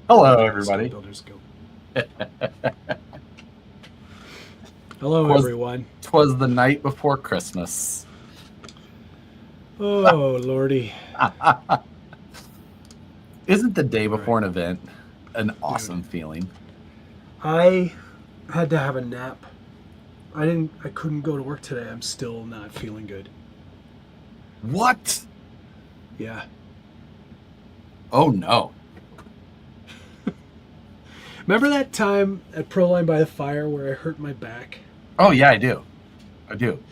Hello, everybody. Builders go. Hello, everyone. 'Twas the night before Christmas. Oh, Lordy. Isn't the day before an event an awesome feeling? I had to have a nap. I couldn't go to work today. I'm still not feeling good. What? Yeah. Oh, no. Remember that time at Proline by the Fire where I hurt my back? Oh, yeah, I do. I do.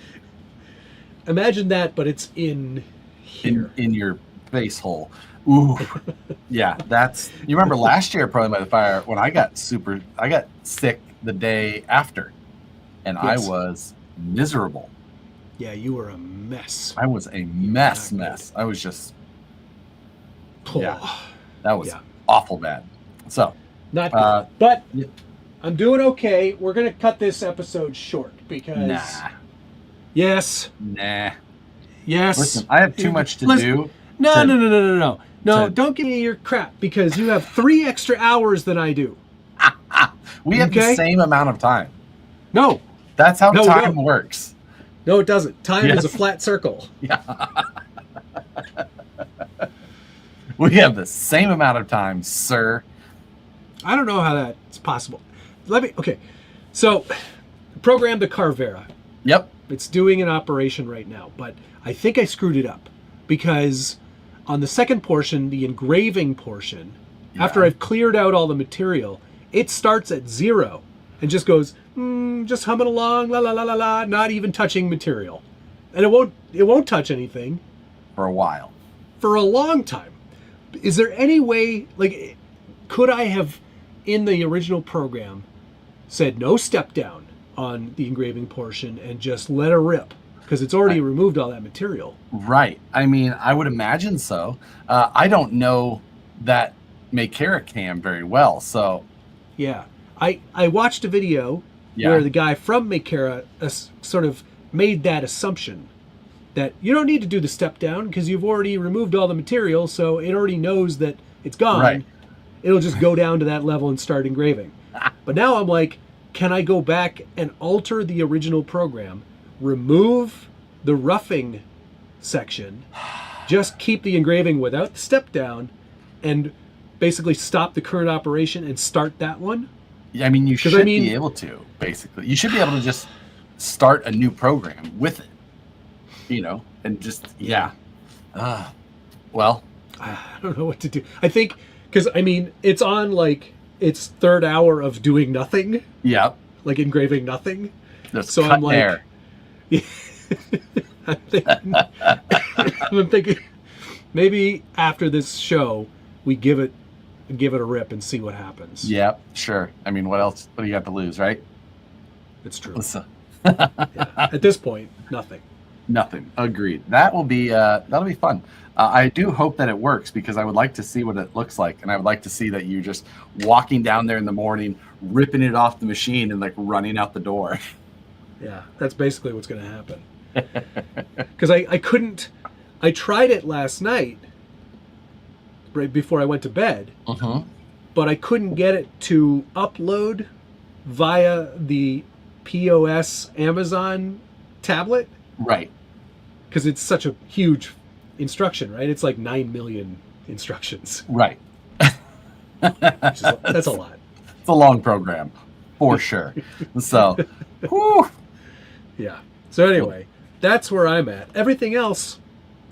Imagine that, but it's in here. In your face hole. Ooh. Yeah, you remember last year at Proline by the Fire when I got sick the day after, and yes. I was miserable. Yeah, you were a mess. I was a mess. I was just, yeah, that was awful bad. So, not good. But I'm doing okay. We're going to cut this episode short because... Yes. Nah. Yes. Listen, I have too much to do. No, don't give me your crap because you have 3 extra hours than I do. We have the same amount of time. No. That's how time works. No, it doesn't. Time is a flat circle. Yeah. We have the same amount of time, sir. I don't know how that's possible. Okay. So, program the Carvera. Yep. It's doing an operation right now, but I think I screwed it up because on the second portion, the engraving portion, after I've cleared out all the material, it starts at 0 and just goes, just humming along, la la la la la, not even touching material. And it won't touch anything. For a while. For a long time. Is there any way, like, could I have, in the original program, said no step down on the engraving portion and just let her rip? Because it's already removed all that material. Right. I mean, I would imagine so. I don't know that Makera cam very well, so... Yeah. I watched a video where the guy from Makera sort of made that assumption that you don't need to do the step down because you've already removed all the material, so it already knows that it's gone. Right. It'll just go down to that level and start engraving. But now I'm like, can I go back and alter the original program, remove the roughing section, just keep the engraving without the step down, and basically stop the current operation and start that one? Yeah, I mean, you should be able to, basically. You should be able to just start a new program with it, and just, well. I don't know what to do. I think, because, I mean, it's on, like, its 3rd hour of doing nothing. Yeah. Like engraving nothing. So I'm like, hair. I'm thinking maybe after this show we give it a rip and see what happens. Yeah, sure. I mean, what else? What do you have to lose, right? It's true. At this point, nothing. Nothing. Agreed. That'll be fun. I do hope that it works because I would like to see what it looks like, and I would like to see that you're just walking down there in the morning, ripping it off the machine, and like running out the door. Yeah, that's basically what's going to happen. Because I couldn't. I tried it last night, right before I went to bed, but I couldn't get it to upload via the POS Amazon tablet. Right. Because it's such a huge instruction, right? It's like 9 million instructions. Right. That's a lot. It's a long program, for sure. So, whew. Yeah. So anyway, that's where I'm at. Everything else,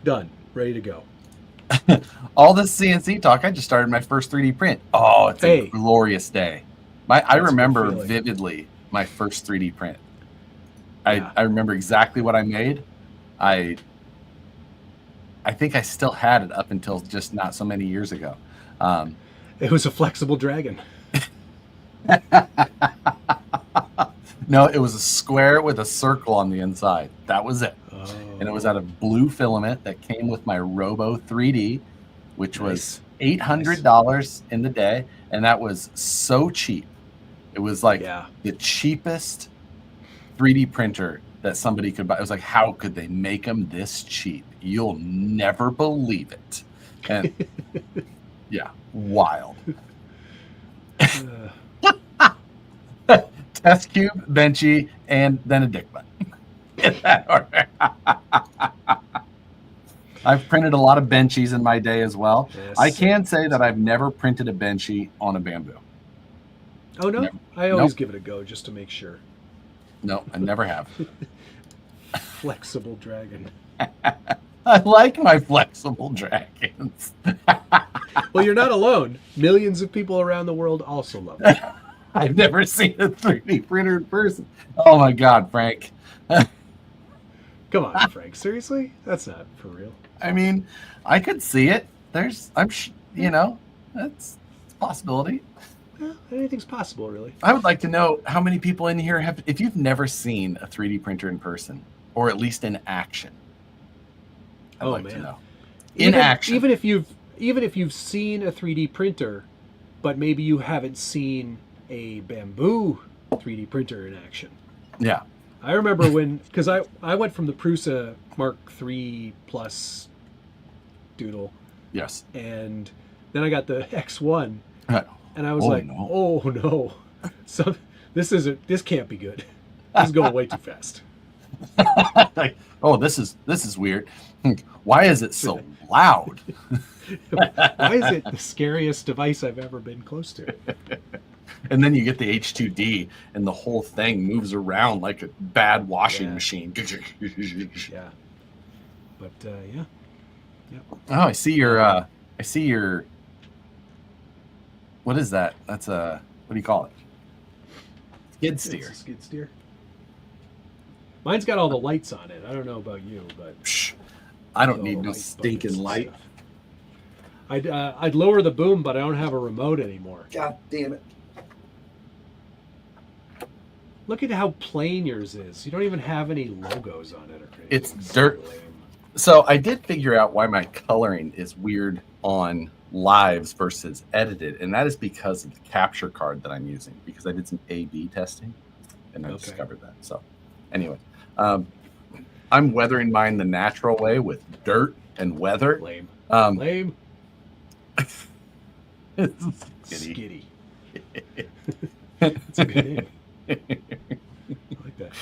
done. Ready to go. All this CNC talk, I just started my first 3D print. Oh, it's a glorious day. I remember vividly my first 3D print. I remember exactly what I made. I think I still had it up until just not so many years ago. It was a flexible dragon. No, it was a square with a circle on the inside. That was it. Oh. And it was out of blue filament that came with my Robo 3D, which was $800 in the day. And that was so cheap. It was like the cheapest 3D printer that somebody could buy. It was like, how could they make them this cheap? You'll never believe it. And yeah, wild. Test tube, benchy, and then a dick butt. In that order. I've printed a lot of benchies in my day as well. Yes, I can say that I've never printed a benchy on a bamboo. Oh, no? Never. I always give it a go just to make sure. No, I never have. Flexible dragon. I like my flexible dragons. Well, you're not alone. Millions of people around the world also love it. I've never seen a 3D printer in person. Oh my God, Frank. Come on, Frank. Seriously? That's not for real. I mean, I could see it. That's a possibility. Well, anything's possible, really. I would like to know how many people in here have, if you've never seen a 3D printer in person, or at least in action. I'd like to know. In action. Even if you've seen a 3D printer, but maybe you haven't seen a bamboo 3D printer in action. Yeah. I remember because I went from the Prusa Mark III Plus doodle. Yes. And then I got the X1. And I was no. oh no. This can't be good. This is going way too fast. Like, oh, this is weird. Why is it so loud? Why is it the scariest device I've ever been close to? And then you get the H2D, and the whole thing moves around like a bad washing machine. Yeah. But yeah. Oh, I see your. What is that? That's a. What do you call it? Skid steer. It's a skid steer. Mine's got all the lights on it. I don't know about you, but Psh, I don't need no stinking light. I'd lower the boom, but I don't have a remote anymore. God damn it! Look at how plain yours is. You don't even have any logos on it. It's dirt. So I did figure out why my coloring is weird on lives versus edited, and that is because of the capture card that I'm using, because I did some A/B testing and I discovered that. So anyway, I'm weathering mine the natural way with dirt and weather. Lame. Lame. Skitty. That's a good name. I like that.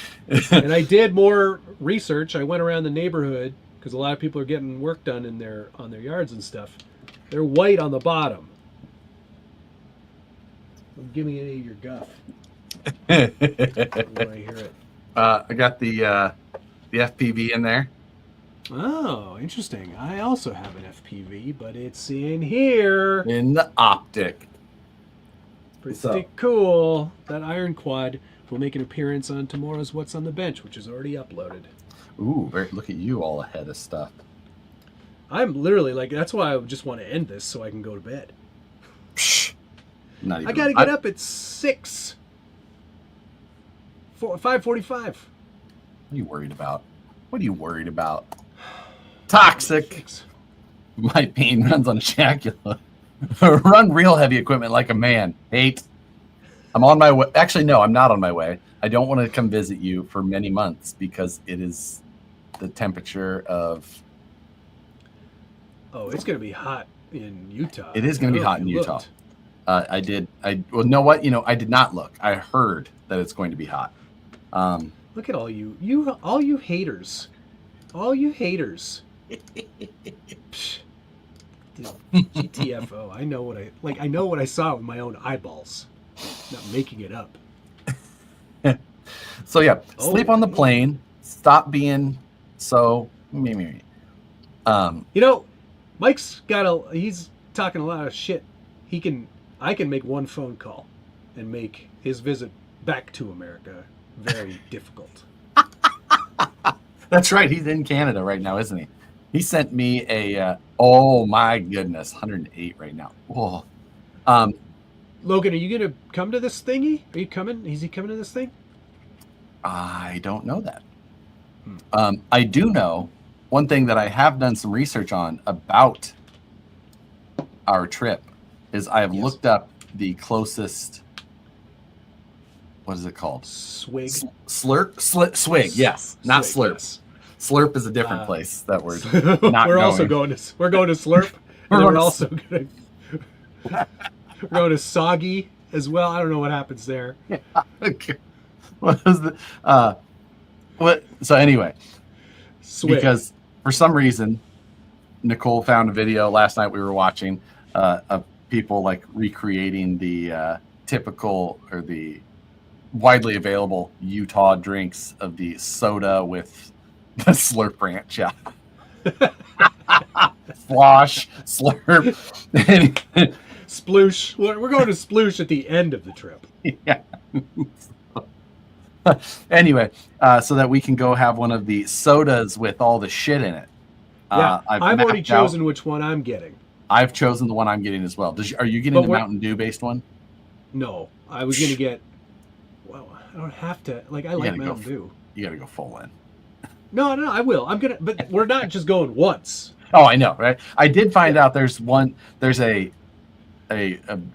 And I did more research. I went around the neighborhood because a lot of people are getting work done on their yards and stuff. They're white on the bottom. Give me any of your guff. When I hear it. I got the FPV in there. Oh, interesting. I also have an FPV, but it's in here. In the optic. Pretty cool. That iron quad will make an appearance on tomorrow's What's on the Bench, which is already uploaded. Ooh, look at you all ahead of stuff. I'm literally that's why I just want to end this so I can go to bed. Psh, not even, I gotta get up at 5:45. What are you worried about? What are you worried about? Toxic. My pain runs on a Shacula. Run real heavy equipment like a man. Hate. I'm on my way. Actually, no, I'm not on my way. I don't want to come visit you for many months because it is the temperature of. Oh, it's going to be hot in Utah. It is going to be hot in Utah. Well, know what? I did not look. I heard that it's going to be hot. Look at all you haters. All you haters. GTFO. I know what I saw with my own eyeballs. Not making it up. So yeah, sleep on the plane. Stop being so. Mike's he's talking a lot of shit. I can make one phone call and make his visit back to America very difficult. That's right. He's in Canada right now, isn't he? He sent me oh my goodness, 108 right now. Whoa. Logan, are you going to come to this thingy? Are you coming? Is he coming to this thing? I don't know that. I do know one thing that I have done some research on about our trip is I have looked up the closest. What is it called? Swig. Swig. Yes, not slurp. Yes. Slurp is a different place that we're not we're going to Slurp. We're also going to Soggy as well. I don't know what happens there. Okay. What was the what? So anyway, because for some reason, Nicole found a video last night we were watching of people like recreating the typical or the widely available Utah drinks of the soda with the slurp ranch. Yeah. Slosh, slurp, sploosh. We're going to sploosh at the end of the trip. Yeah. Anyway, so that we can go have one of the sodas with all the shit in it. Yeah, I've already chosen which one I'm getting. I've chosen the one I'm getting as well. Are you getting the Mountain Dew based one? No, I was going to get. Well, I don't have to. Like, I like Mountain Dew. You got to go full in. No, I will. I'm gonna. But we're not just going once. Oh, I know, right? I did find out there's a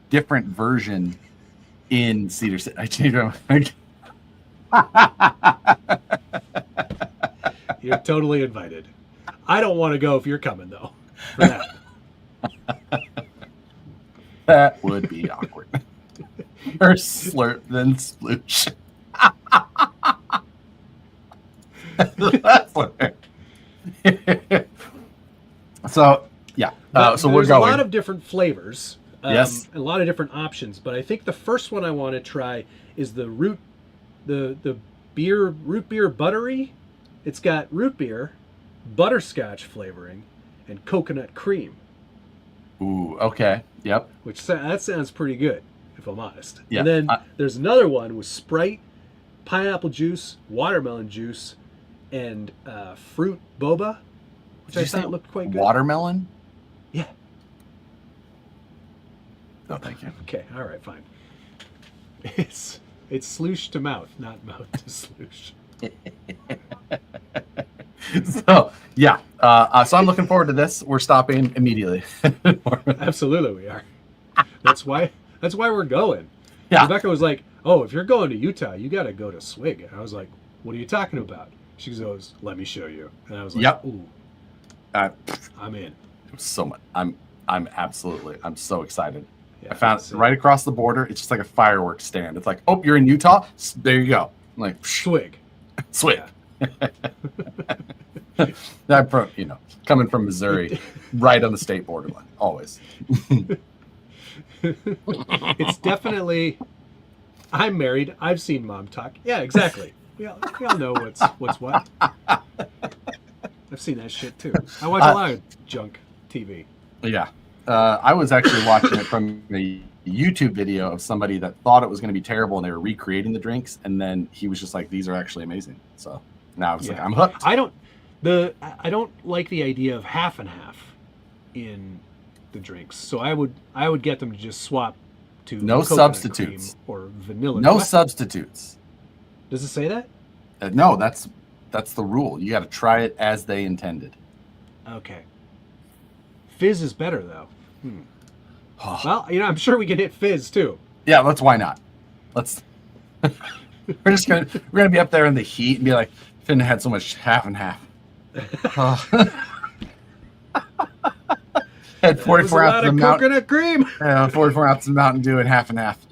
different version in Cedar City. I changed my. You're totally invited. I don't want to go if you're coming though. For that. That would be awkward. Or slurp, then sploosh. So yeah, so we're going. There's a lot of different flavors. Yes, a lot of different options. But I think the first one I want to try is the root beer buttery. It's got root beer, butterscotch flavoring, and coconut cream. Ooh, okay, yep. Which that sounds pretty good, if I'm honest. Yeah. And then there's another one with Sprite, pineapple juice, watermelon juice, and fruit boba, which I thought looked quite good. Watermelon? Yeah. Oh, thank you. Okay, all right, fine. It's sloosh to mouth, not mouth to sloosh. So yeah, so I'm looking forward to this. We're stopping immediately. Absolutely, we are. That's why we're going. Yeah. Rebecca was like, "Oh, if you're going to Utah, you got to go to Swig." And I was like, "What are you talking about?" She goes, "Let me show you." And I was like, "Yep, ooh, I'm in." It was so much. I'm so excited. Yeah, I found it right across the border. It's just like a fireworks stand. It's like, oh, you're in Utah. There you go. I'm like Swig. Yeah. That coming from Missouri, right on the state borderline, always. It's definitely. I'm married. I've seen Mom talk. Yeah, exactly. We all know what's what. I've seen that shit too. I watch a lot of junk TV. Yeah, I was actually watching it from a YouTube video of somebody that thought it was going to be terrible, and they were recreating the drinks, and then he was just like, "These are actually amazing." So now I was like, "I'm hooked." I don't like the idea of half and half in the drinks, so I would get them to just swap to no substitutes or vanilla. No substitutes. Does it say that? No, that's the rule. You got to try it as they intended. Okay. Fizz is better though. Well, I'm sure we can hit Fizz too. Yeah, why not? Let's. we're gonna be up there in the heat and be like, Finn had so much half and half. Had 44 ounces of coconut cream. 44 ounces of Mountain Dew and half and half.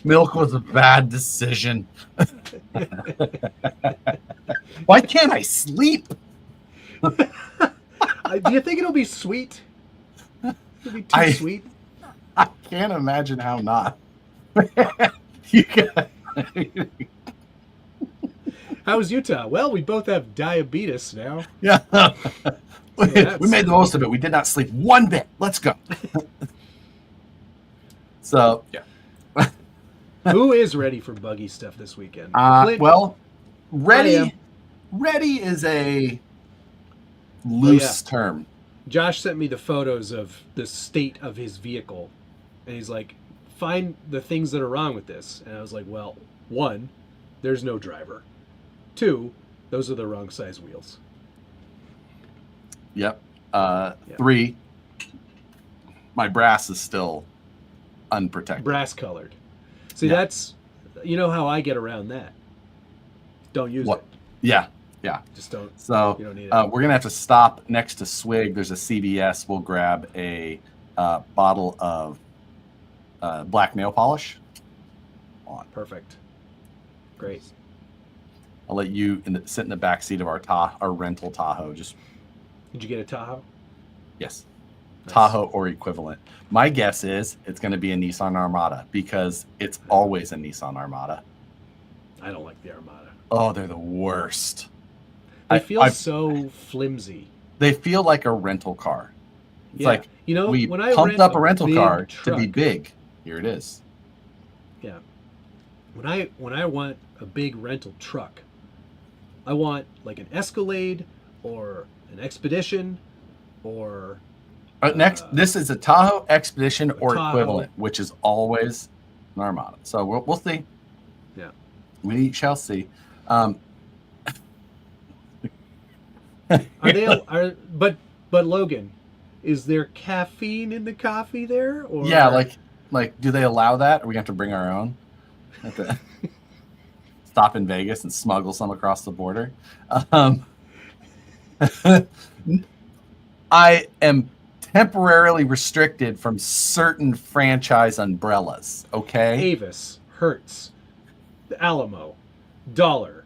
Milk was a bad decision. Why can't I sleep? Do you think it'll be sweet? It'll be too sweet. I can't imagine how not. How's Utah? Well, we both have diabetes now. Yeah. We made the most of it. We did not sleep one bit. Let's go. So, yeah. Who is ready for buggy stuff this weekend? Well, ready is a loose term. Josh sent me the photos of the state of his vehicle, and he's like, find the things that are wrong with this. And I was like, well, 1, there's no driver. 2, those are the wrong size wheels. Yep. 3, my brass is still unprotected. Brass colored. See, that's, how I get around that. Don't use it. Yeah. Just don't. So you don't need it. We're going to have to stop next to Swig. There's a CVS. We'll grab a bottle of black nail polish. on. Perfect. Great. I'll let you sit in the back seat of our rental Tahoe. Just Did you get a Tahoe? yes, Nice. Tahoe or equivalent. My guess is it's going to be a Nissan Armada because it's always a Nissan Armada. I don't like the Armada. Oh, they're the worst. They feel so flimsy. They feel like a rental car. It's like, you know, we when I pumped up a rental car truck, to be big. Here it is. Yeah. When I want a big rental truck, I want like an Escalade or an Expedition or next, this is a Tahoe, Expedition, or Tahoe. equivalent, which is always an Armada. So we'll see. Yeah. We shall see. But Logan, is there caffeine in the coffee there? Or yeah, like do they allow that? Or we have to bring our own? Have to stop in Vegas and smuggle some across the border. I am temporarily restricted from certain franchise umbrellas. Okay, Avis, Hertz, the Alamo, Dollar.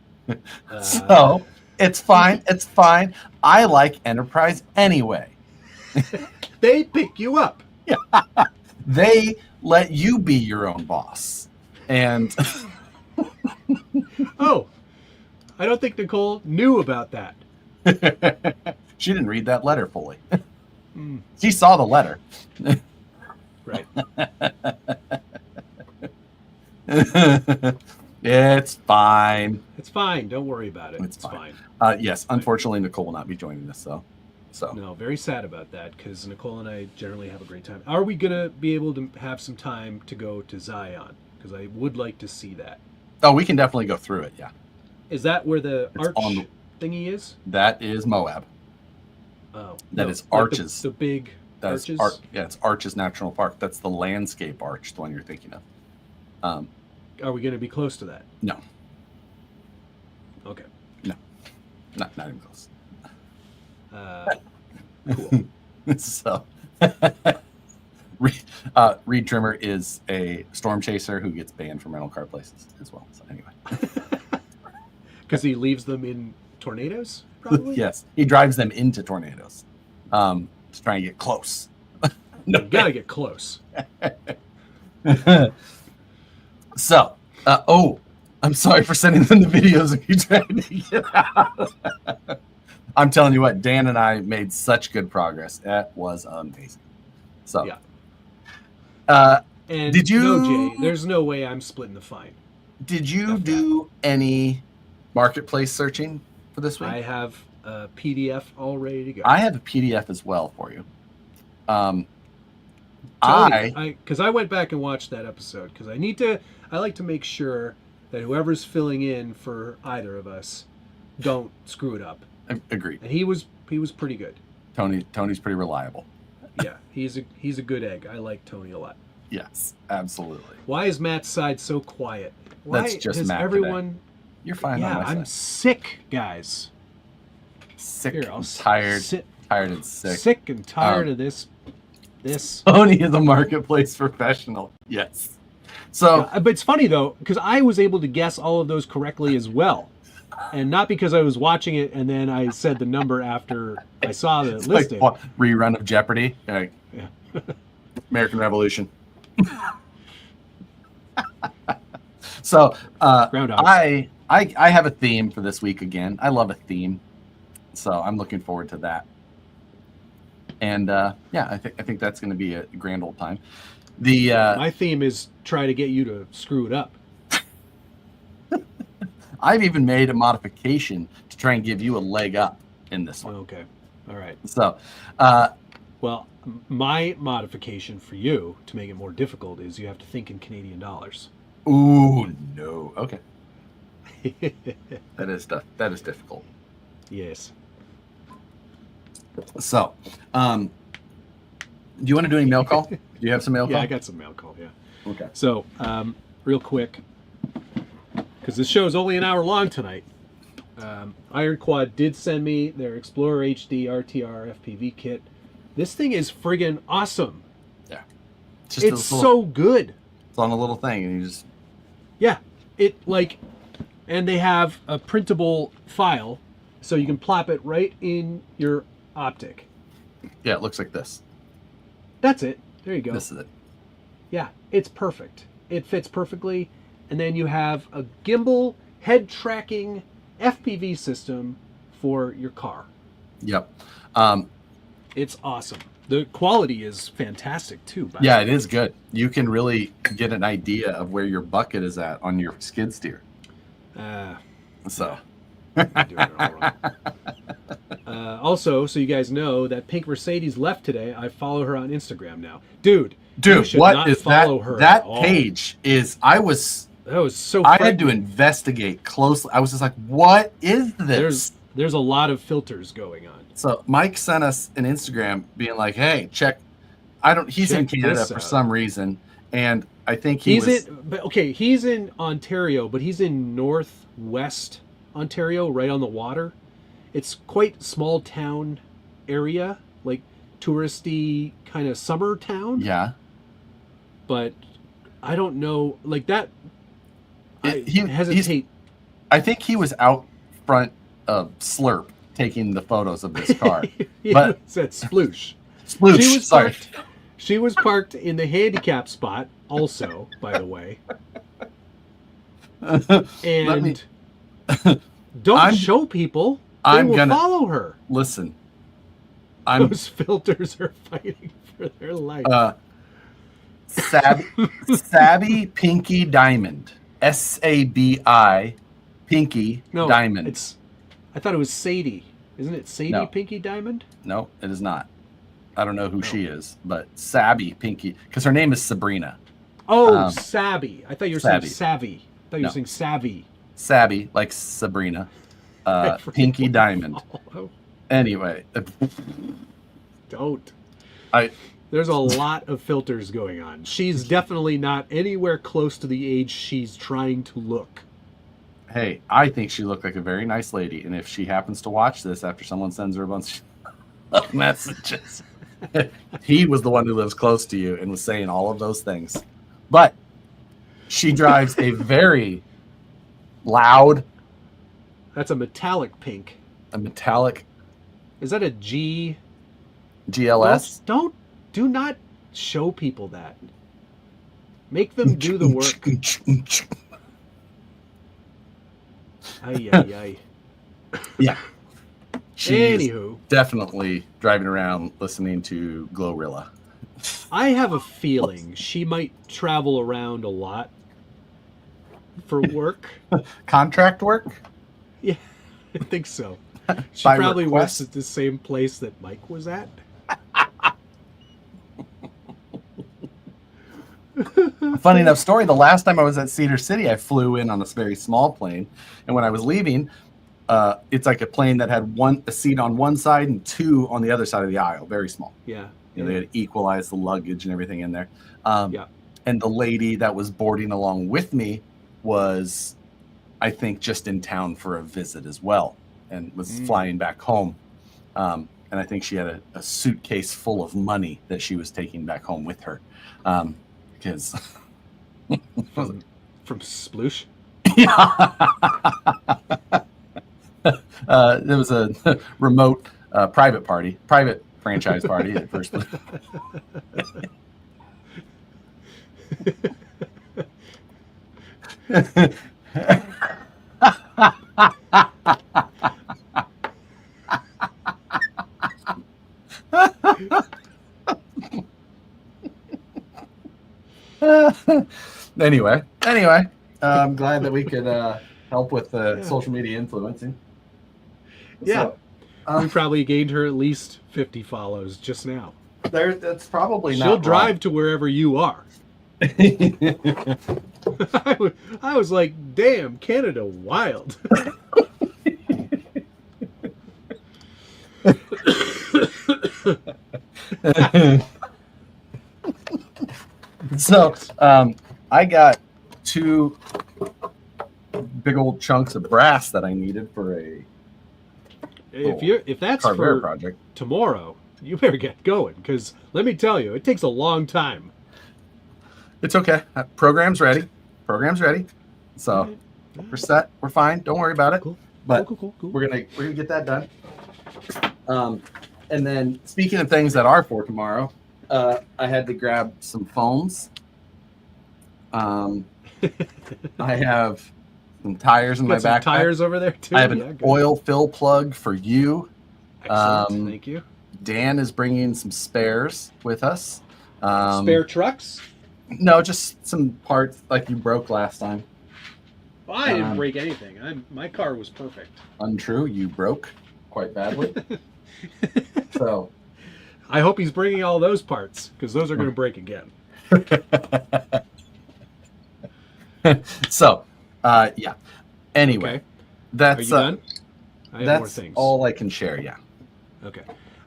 So it's fine. It's fine. I like Enterprise anyway. They pick you up. They let you be your own boss. And oh, I don't think Nicole knew about that. she didn't read that letter fully. She saw the letter. Right. It's fine. It's fine. Don't worry about it. It's fine. Yes, unfortunately, Nicole will not be joining us, though. So no, very sad about that because Nicole and I generally have a great time. Are we gonna be able to have some time to go to Zion? Because I would like to see that. Oh, we can definitely go through it. Yeah. Is that where the It's arch thingy is? That is Moab. Oh, that is like Arches. The big That's arches. yeah, it's Arches National Park. That's the landscape arch, the one you're thinking of. Are we going to be close to that? No. Okay. No. Not even close. Cool. So, Reed Trimmer is a storm chaser who gets banned from rental car places as well. So anyway. Because he leaves them in tornadoes, probably? Yes. He drives them into tornadoes to try and get close. No, you got to get close. So, I'm sorry for sending them the videos of you trying to get out. I'm telling you what, Dan and I made such good progress. That was amazing. So, yeah. And did you? No, Jay, there's no way I'm splitting the fine. Did you do any marketplace searching for this week? I have a PDF all ready to go. I have a PDF as well for you. Because I went back and watched that episode because I like to make sure that whoever's filling in for either of us don't screw it up. Agreed. And he was pretty good. Tony's pretty reliable. Yeah, he's a good egg. I like Tony a lot. Yes, absolutely. Why is Matt's side so quiet? Why That's just has Matt everyone today. You're fine. Yeah, on my I'm side. sick, guys. Sick, Here, and tired, tired and sick. Sick and tired of this. Tony is a marketplace professional. Yes. So, but it's funny though because I was able to guess all of those correctly as well, and not because I was watching it and then I said the number after I saw the listing. Like rerun of Jeopardy. Like, yeah. American Revolution. So, I have a theme for this week again. I love a theme, so I'm looking forward to that. And yeah, I think that's going to be a grand old time. My theme is try to get you to screw it up. I've even made a modification to try and give you a leg up in this one. Okay, all right. So, well, my modification for you to make it more difficult is you have to think in Canadian dollars. Ooh, no. Okay. That is difficult. Yes. So, do you want to do any mail call? Do you have some mail call? Yeah, I got some mail call, yeah. Okay. So, real quick, because this show is only an hour long tonight, Iron Quad did send me their Explorer HD RTR FPV kit. This thing is friggin' awesome. Yeah. It's so good. It's on a little thing, and you just Yeah, and they have a printable file, so you can plop it right in your optic. Yeah, it looks like this. That's it. There you go. This is it. Yeah, it's perfect. It fits perfectly. And then you have a gimbal head tracking FPV system for your car. Yep. It's awesome. The quality is fantastic too. Yeah, it is good. You can really get an idea of where your bucket is at on your skid steer. So. I'm doing it all wrong. Also, so you guys know, that pink Mercedes left today. I follow her on Instagram now. Dude, what is that? Her that page is, that was so I had to investigate closely. I was just like, what is this? There's a lot of filters going on. So Mike sent us an Instagram being like, hey, he's in Canada for some reason. And I think he's in Ontario, but he's in northwest Ontario, right on the water. It's quite small town area, like touristy kind of summer town. Yeah. But I don't know, like that. I think he was out front of Slurp taking the photos of this car. But said Sploosh. Sploosh. She was parked in the handicap spot, also, by the way. And don't show people. They will follow her. Listen. Those filters are fighting for their life. Sabby Pinky Diamond. SABI Pinky Diamond. I thought it was Sadie. Isn't it Sadie Pinky Diamond? No, it is not. I don't know who she is, but Sabby Pinky, because her name is Sabrina. Oh, Sabby. I thought you were saying Savvy. I thought you were saying Savvy. Sabby, like Sabrina. Pinky Diamond. Anyway. Don't. There's a lot of filters going on. She's definitely not anywhere close to the age she's trying to look. Hey, I think she looked like a very nice lady. And if she happens to watch this after someone sends her a bunch of messages, he was the one who lives close to you and was saying all of those things. But she drives a very loud. That's a metallic pink. A metallic. Is that a GLS? Do not show people that. Make them do the work. Ay. Yeah. She's Anywho, definitely driving around listening to Glorilla. I have a feeling she might travel around a lot for work. Contract work? Yeah, I think so. She probably works at the same place that Mike was at. Funny enough story, the last time I was at Cedar City, I flew in on this very small plane. And when I was leaving, it's like a plane that had a seat on one side and two on the other side of the aisle. Very small. Yeah. They had equalized the luggage and everything in there. And the lady that was boarding along with me was, I think, just in town for a visit as well and was flying back home. And I think she had a suitcase full of money that she was taking back home with her. Because from Sploosh? Yeah. There was a remote private franchise party at first. Anyway, I'm glad that we could help with social media influencing. Yeah. So, we probably gained her at least 50 follows just now. That's probably not. She'll drive to wherever you are. I was like, damn, Canada wild. So I got 2 big old chunks of brass that I needed for a if that's for project tomorrow, you better get going, because let me tell you, it takes a long time. It's okay. Program's ready. So we're set. We're fine. Don't worry about it. Cool. But Cool. we're gonna get that done. And then speaking of things that are for tomorrow, I had to grab some foams. I have some tires in my backpack. Tires over there too. I have an oil fill plug for you. Excellent. Thank you. Dan is bringing some spares with us. Spare trucks? No, just some parts like you broke last time. Well, I didn't break anything. My car was perfect. Untrue. You broke quite badly. So, I hope he's bringing all those parts because those are going to break again. So, yeah. Anyway, okay. That's are you done? I have that's more things. all I can share. Yeah. Okay.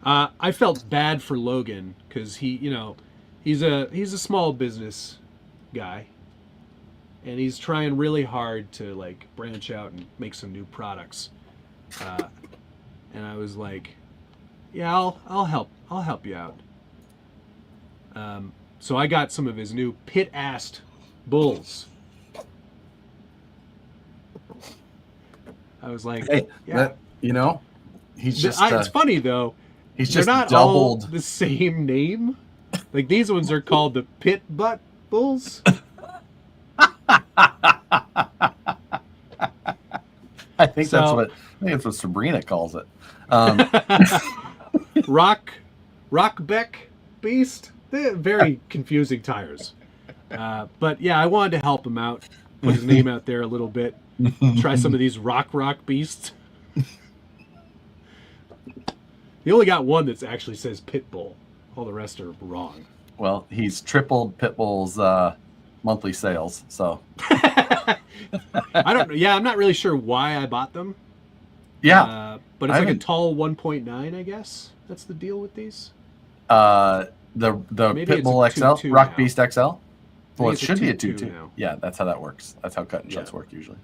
I felt bad for Logan because he's a small business guy, and he's trying really hard to like branch out and make some new products. And I was like, yeah, I'll help you out. So I got some of his new pit-assed bulls. I was like, hey, yeah. He's just. It's funny though. He's They're just not doubled. all the same name. Like these ones are called the pit butt bulls. I think that's what Sabrina calls it. Rockbeck beast. They're very confusing tires. But yeah, I wanted to help him out. Put his name out there a little bit. Try some of these rock beasts. He only got one that actually says Pitbull. All the rest are wrong. Well, he's tripled Pitbull's monthly sales, so. I don't know. Yeah, I'm not really sure why I bought them. Yeah. But it's like a tall 1.9, I guess. That's the deal with these. The Pitbull XL, Rock now. Beast XL. Well, it should be a 2.2 now. Yeah, that's how that works. That's how cut and shuts work usually.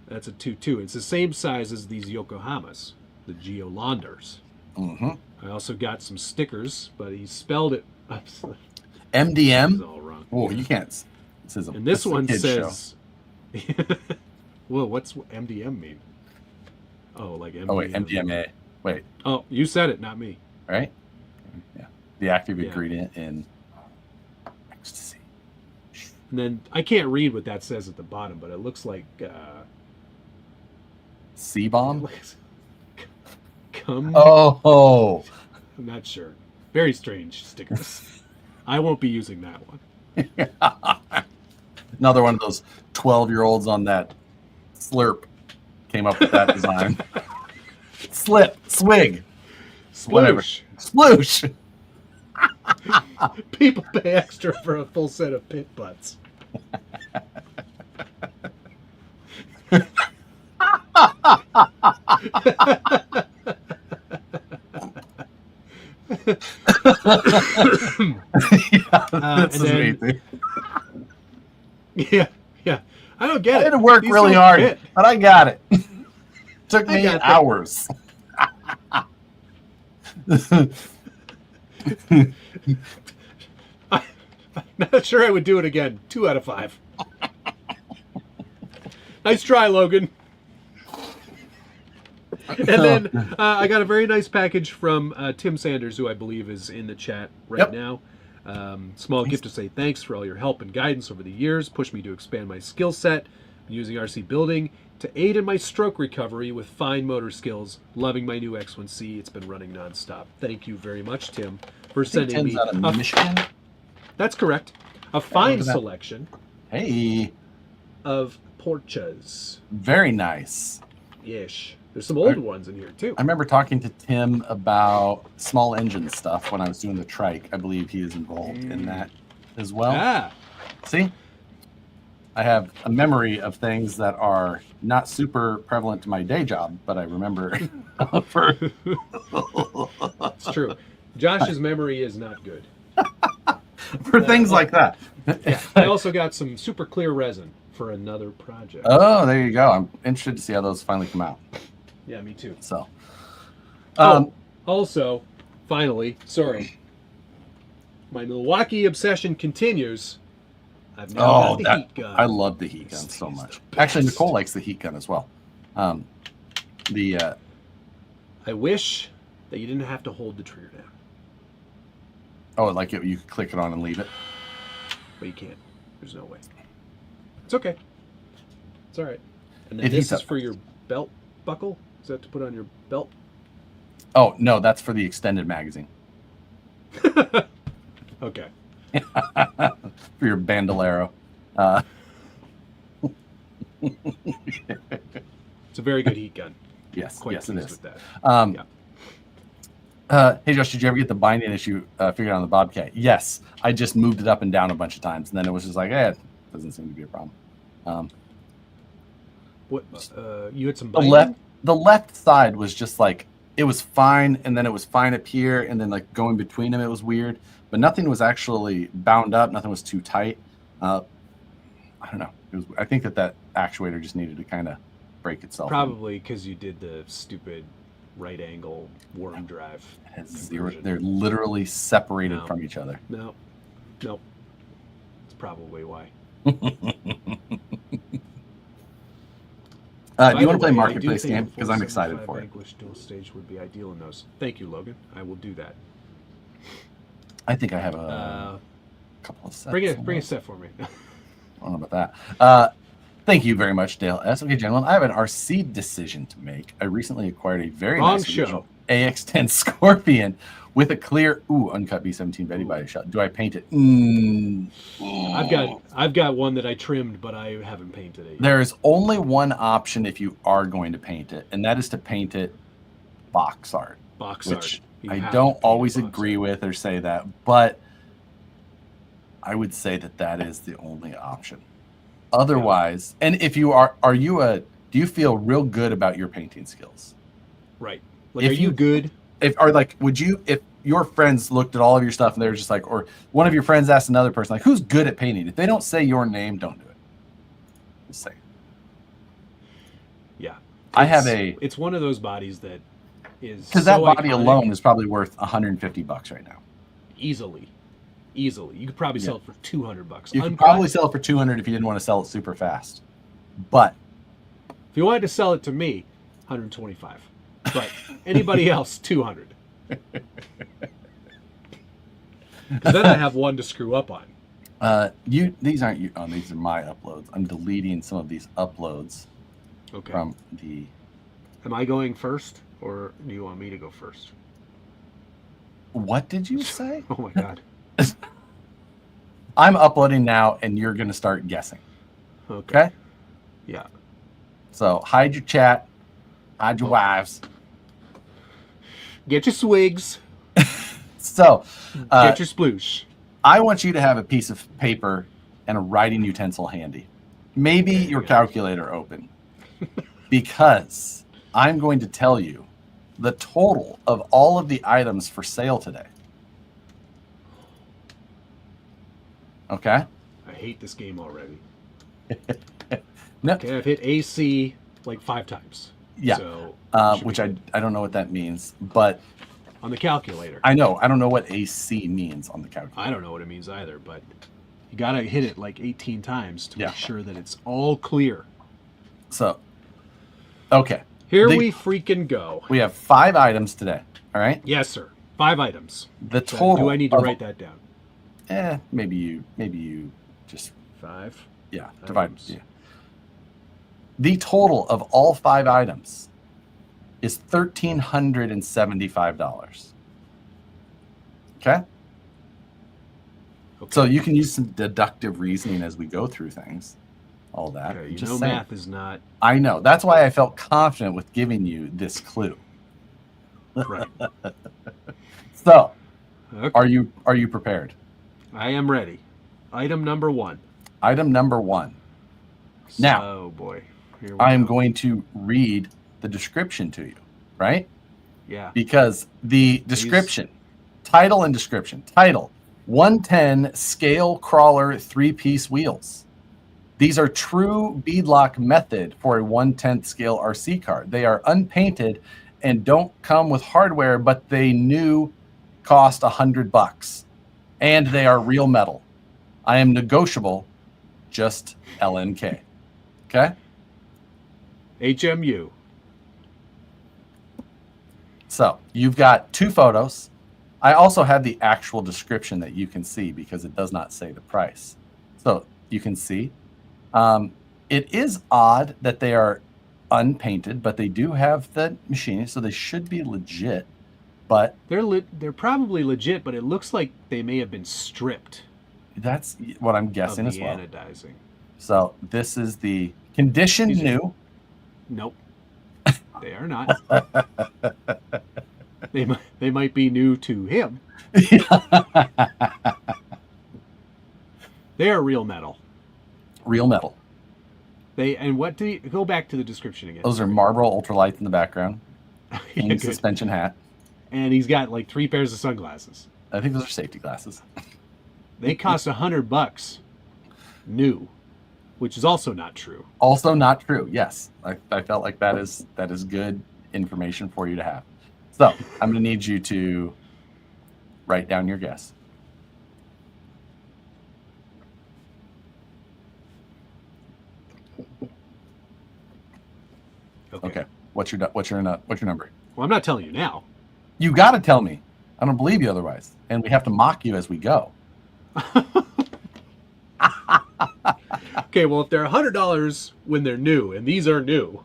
That's a 2.2. It's the same size as these Yokohamas, the Geolanders. Mm-hmm. I also got some stickers, but he spelled it MDM. all wrong. Oh, you can't. And this one says. Well, what's MDM mean? Oh, like MDMA. Oh wait, MDMA. Wait. Oh, you said it, not me. Right? Yeah. The active ingredient in ecstasy. And then I can't read what that says at the bottom, but it looks like C-bomb? Come. Oh. I'm not sure. Very strange stickers. I won't be using that one. Another one of those 12-year-olds on that slurp came up with that design. Swig. Whatever. Sploosh. People pay extra for a full set of pit butts. That's amazing. Yeah. I don't get it. I had to work really hard, but I got it. Took me hours. I'm not sure I would do it again. 2 out of 5. Nice try, Logan. And then I got a very nice package from Tim Sanders, who I believe is in the chat right now. Small gift to say thanks for all your help and guidance over the years. Pushed me to expand my skill set. Been using RC building to aid in my stroke recovery with fine motor skills. Loving my new X1C. It's been running nonstop. Thank you very much, Tim, for sending me. Out of Michigan? That's correct. A fine selection. Hey. Of Porchas. Very nice. Ish. There's some old ones in here too. I remember talking to Tim about small engine stuff when I was doing the trike. I believe he is involved in that as well. Ah. See? I have a memory of things that are not super prevalent to my day job, but I remember. It's true. Josh's memory is not good. For things like that. Yeah. I also got some super clear resin for another project. Oh, there you go. I'm interested to see how those finally come out. Yeah, me too. So, also, finally, sorry, my Milwaukee obsession continues. I've now got the heat gun. I love the heat gun so much. Actually, Nicole likes the heat gun as well. I wish that you didn't have to hold the trigger down. Oh, like you could click it on and leave it? But you can't. There's no way. It's okay. It's all right. And then this is for your belt buckle? Is that to put on your belt? Oh, no, that's for the extended magazine. Okay. For your bandolero. It's a very good heat gun. Yes, Quite yes, it is. with that. Hey, Josh, did you ever get the binding issue figured out on the Bobcat? Yes. I just moved it up and down a bunch of times, and then it was just like, it doesn't seem to be a problem. What? You had some binding? The left side was just like, it was fine, and then it was fine up here, and then like going between them, it was weird. But nothing was actually bound up. Nothing was too tight. I don't know. I think that actuator just needed to kind of break itself. Probably because you did the stupid right angle worm drive. It has zero. They're literally separated from each other. No. Nope. That's probably why. Do you want to play Marketplace game? Because I'm excited for it. Vanquish dual stage would be ideal in those. Thank you, Logan. I will do that. I think I have a couple of sets. Bring a set for me. I don't know about that. Thank you very much, Dale S. Okay, gentlemen, I have an RC decision to make. I recently acquired a very nice original AX10 Scorpion with a clear, uncut B17 Betty by a shot. Do I paint it? I've got one that I trimmed, but I haven't painted it yet. There is only one option if you are going to paint it, and that is to paint it box art. Which I don't always agree with or say that, but I would say that is the only option. Otherwise, and if you do you feel real good about your painting skills? Right. Like, are you good? If your friends looked at all of your stuff and they were just like, or one of your friends asked another person, like, who's good at painting? If they don't say your name, don't do it. Just say. Yeah. It's one of those bodies that is because that body alone is probably worth $150 right now. Easily. You could probably sell it for $200. You could probably sell it for $200 if you didn't want to sell it super fast. But if you wanted to sell it to me, $125. But anybody else, $200. Because then I have one to screw up on. These aren't you. Oh, these are my uploads. I'm deleting some of these uploads. Okay. From the. Am I going first, or do you want me to go first? What did you say? Oh my God. I'm uploading now, and you're going to start guessing. Okay? Yeah. So hide your chat, hide your wives. Get your swigs. So get your sploosh. I want you to have a piece of paper and a writing utensil handy. Maybe your calculator open. Because I'm going to tell you the total of all of the items for sale today. Okay? I hate this game already. No. Okay, I've hit AC like 5 times. Yeah. So, which I don't know what that means, but on the calculator. I know. I don't know what AC means on the calculator. I don't know what it means either, but you got to hit it like 18 times to make sure that it's all clear. So, okay. Here we freaking go. We have 5 items today. All right? Yes, sir. 5 items. The total. Do I need to write that down? Maybe you just 5. Yeah, divide. Yeah. The total of all 5 items is $1,375. Okay? So you can use some deductive reasoning as we go through things. All that. Okay, math is not. I know. That's why I felt confident with giving you this clue. Right. So, are you prepared? I am ready. Item number 1. Item number 1. Now, oh boy. I am going to read the description to you, right? Yeah. Because the description, title and description. Title, 110 scale crawler 3-piece wheels. These are true beadlock method for a 1/10 scale RC car. They are unpainted and don't come with hardware, but they cost $100. And they are real metal. I am negotiable just LNK. Okay? HMU. So you've got 2 photos. I also have the actual description that you can see because it does not say the price. So you can see. It is odd that they are unpainted, but they do have the machining, so they should be legit. But they're probably legit, but it looks like they may have been stripped. That's what I'm guessing as well. Anodizing. So this is the condition new. Nope, they are not. They might be new to him. They are real metal. Real metal. Go back to the description again. Those are Marlboro ultralights in the background. Yeah, suspension hat. And he's got like 3 pairs of sunglasses. I think those are safety glasses. They cost $100 new, which is also not true. Also not true. Yes, I felt like that is good information for you to have. So I'm going to need you to write down your guess. Okay. What's your number? Well, I'm not telling you now. You got to tell me. I don't believe you otherwise, and we have to mock you as we go. Okay, well, if they're $100 when they're new, and these are new,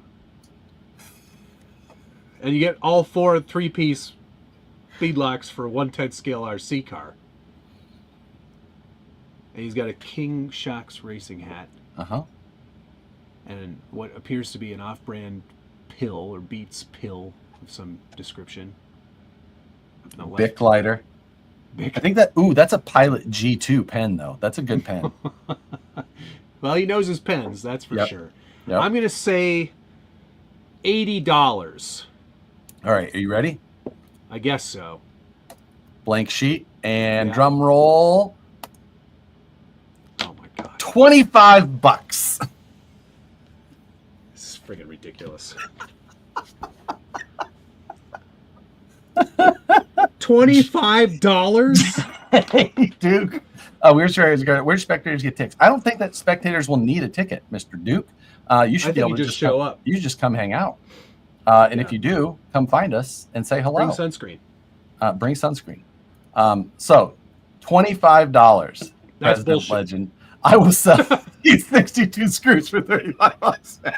and you get all 4 3-piece feedlocks for a 1/10 scale RC car, and he's got a King Shocks racing hat, and what appears to be an off-brand pill or Beats pill of some description. Bic lighter. I think that's a Pilot G2 pen though. That's a good pen. Well, he knows his pens, that's for sure. Yep. I'm going to say $80. All right, are you ready? I guess so. Blank sheet and drum roll. Oh my god. $25. This is freaking ridiculous. $25? Hey, Duke. We're spectators get tickets. I don't think that spectators will need a ticket, Mr. Duke. You should be able to just show up. You just come hang out. And if you do, come find us and say hello. Bring sunscreen. Bring sunscreen. So, $25. That's President bullshit. Legend. I will sell these 62 screws for $35, man.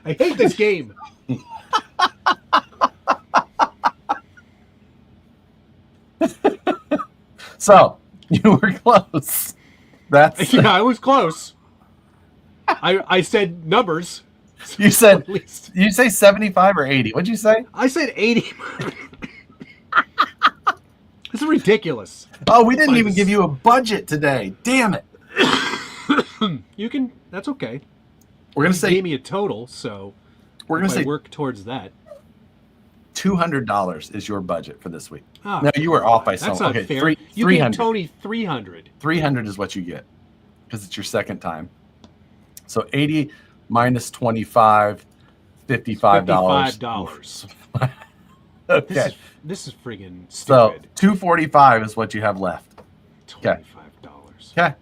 I hate this game. So, you were close. Yeah, I was close. I said numbers. You said you say 75 or 80. What'd you say? I said 80. This is ridiculous. Oh, we didn't even give you a budget today. Damn it. You can. That's okay. We're gonna say gave me a total, so we're gonna say work towards that. $200 is your budget for this week. Oh, no, you were off by that's some. not Okay, fair. You 300. gave Tony 300. 300 is what you get because it's your second time. So 80 minus 25, $55. $55. Okay. This is friggin' So stupid. $245 is what you have left. $25. Okay.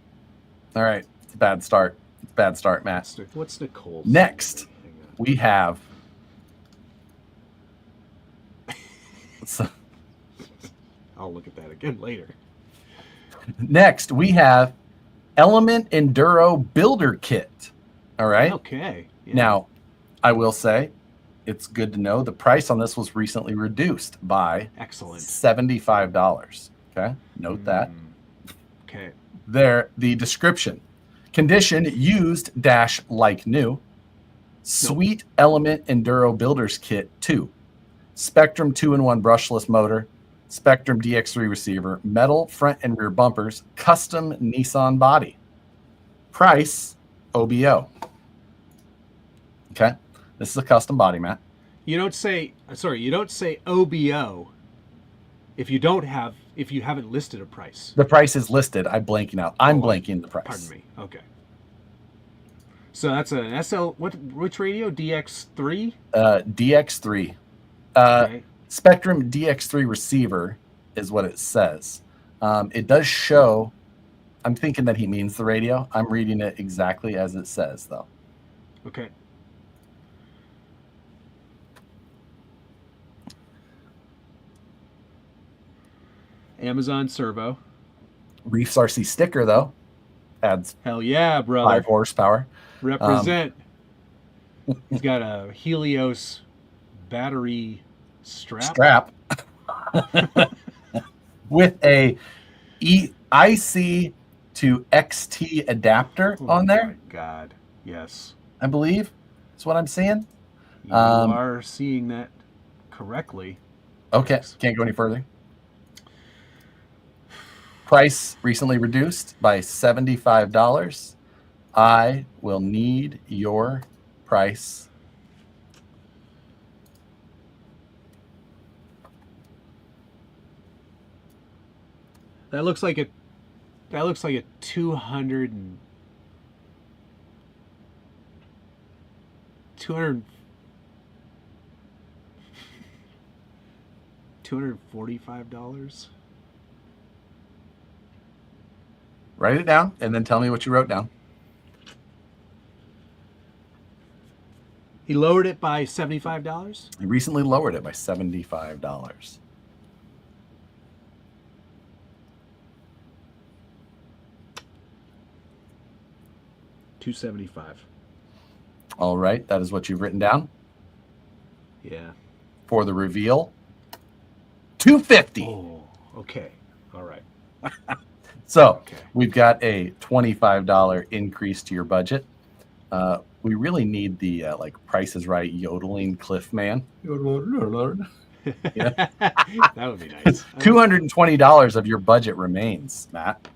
All right. It's a bad start. It's a bad start, Matt. What's Nicole's? Next, we have. I'll look at that again later. Next, we have Element Enduro Builder Kit. All right. Okay. Yeah. Now, I will say, it's good to know the price on this was recently reduced by $75. Okay. Note that. Okay. There, the description. Condition used - like new. Sweet Element Enduro Builders Kit 2. Spectrum 2-in-1 brushless motor. Spectrum DX3 receiver. Metal front and rear bumpers. Custom Nissan body. Price OBO. Okay. This is a custom body, Matt. You don't say OBO if you haven't listed a price. The price is listed. I'm blanking out. I'm blanking the price. Pardon me. Okay. So that's an SL. Which radio? DX3. DX3. Okay. Spectrum DX3 receiver is what it says. It does show I'm thinking that he means the radio. I'm reading it exactly as it says, though. Okay. Amazon servo. Reef's RC sticker, though, adds hell yeah, brother. 5 horsepower. Represent. He's got a Helios battery strap. With a IC to XT adapter on there. Oh my God, yes. I believe that's what I'm seeing. You are seeing that correctly. Okay, Yes. Can't go any further. Price recently reduced by $75. I will need your price. That looks like a 200 and 245 $245. Write it down and then tell me what you wrote down. He lowered it by $75. He recently lowered it by $75. $275. All right, that is what you've written down. Yeah. For the reveal, $250. Oh, okay. All right. So we've got a $25 increase to your budget. We really need the like Price is Right yodeling Cliff Man. Yeah. That would be nice. $220 of your budget remains, Matt.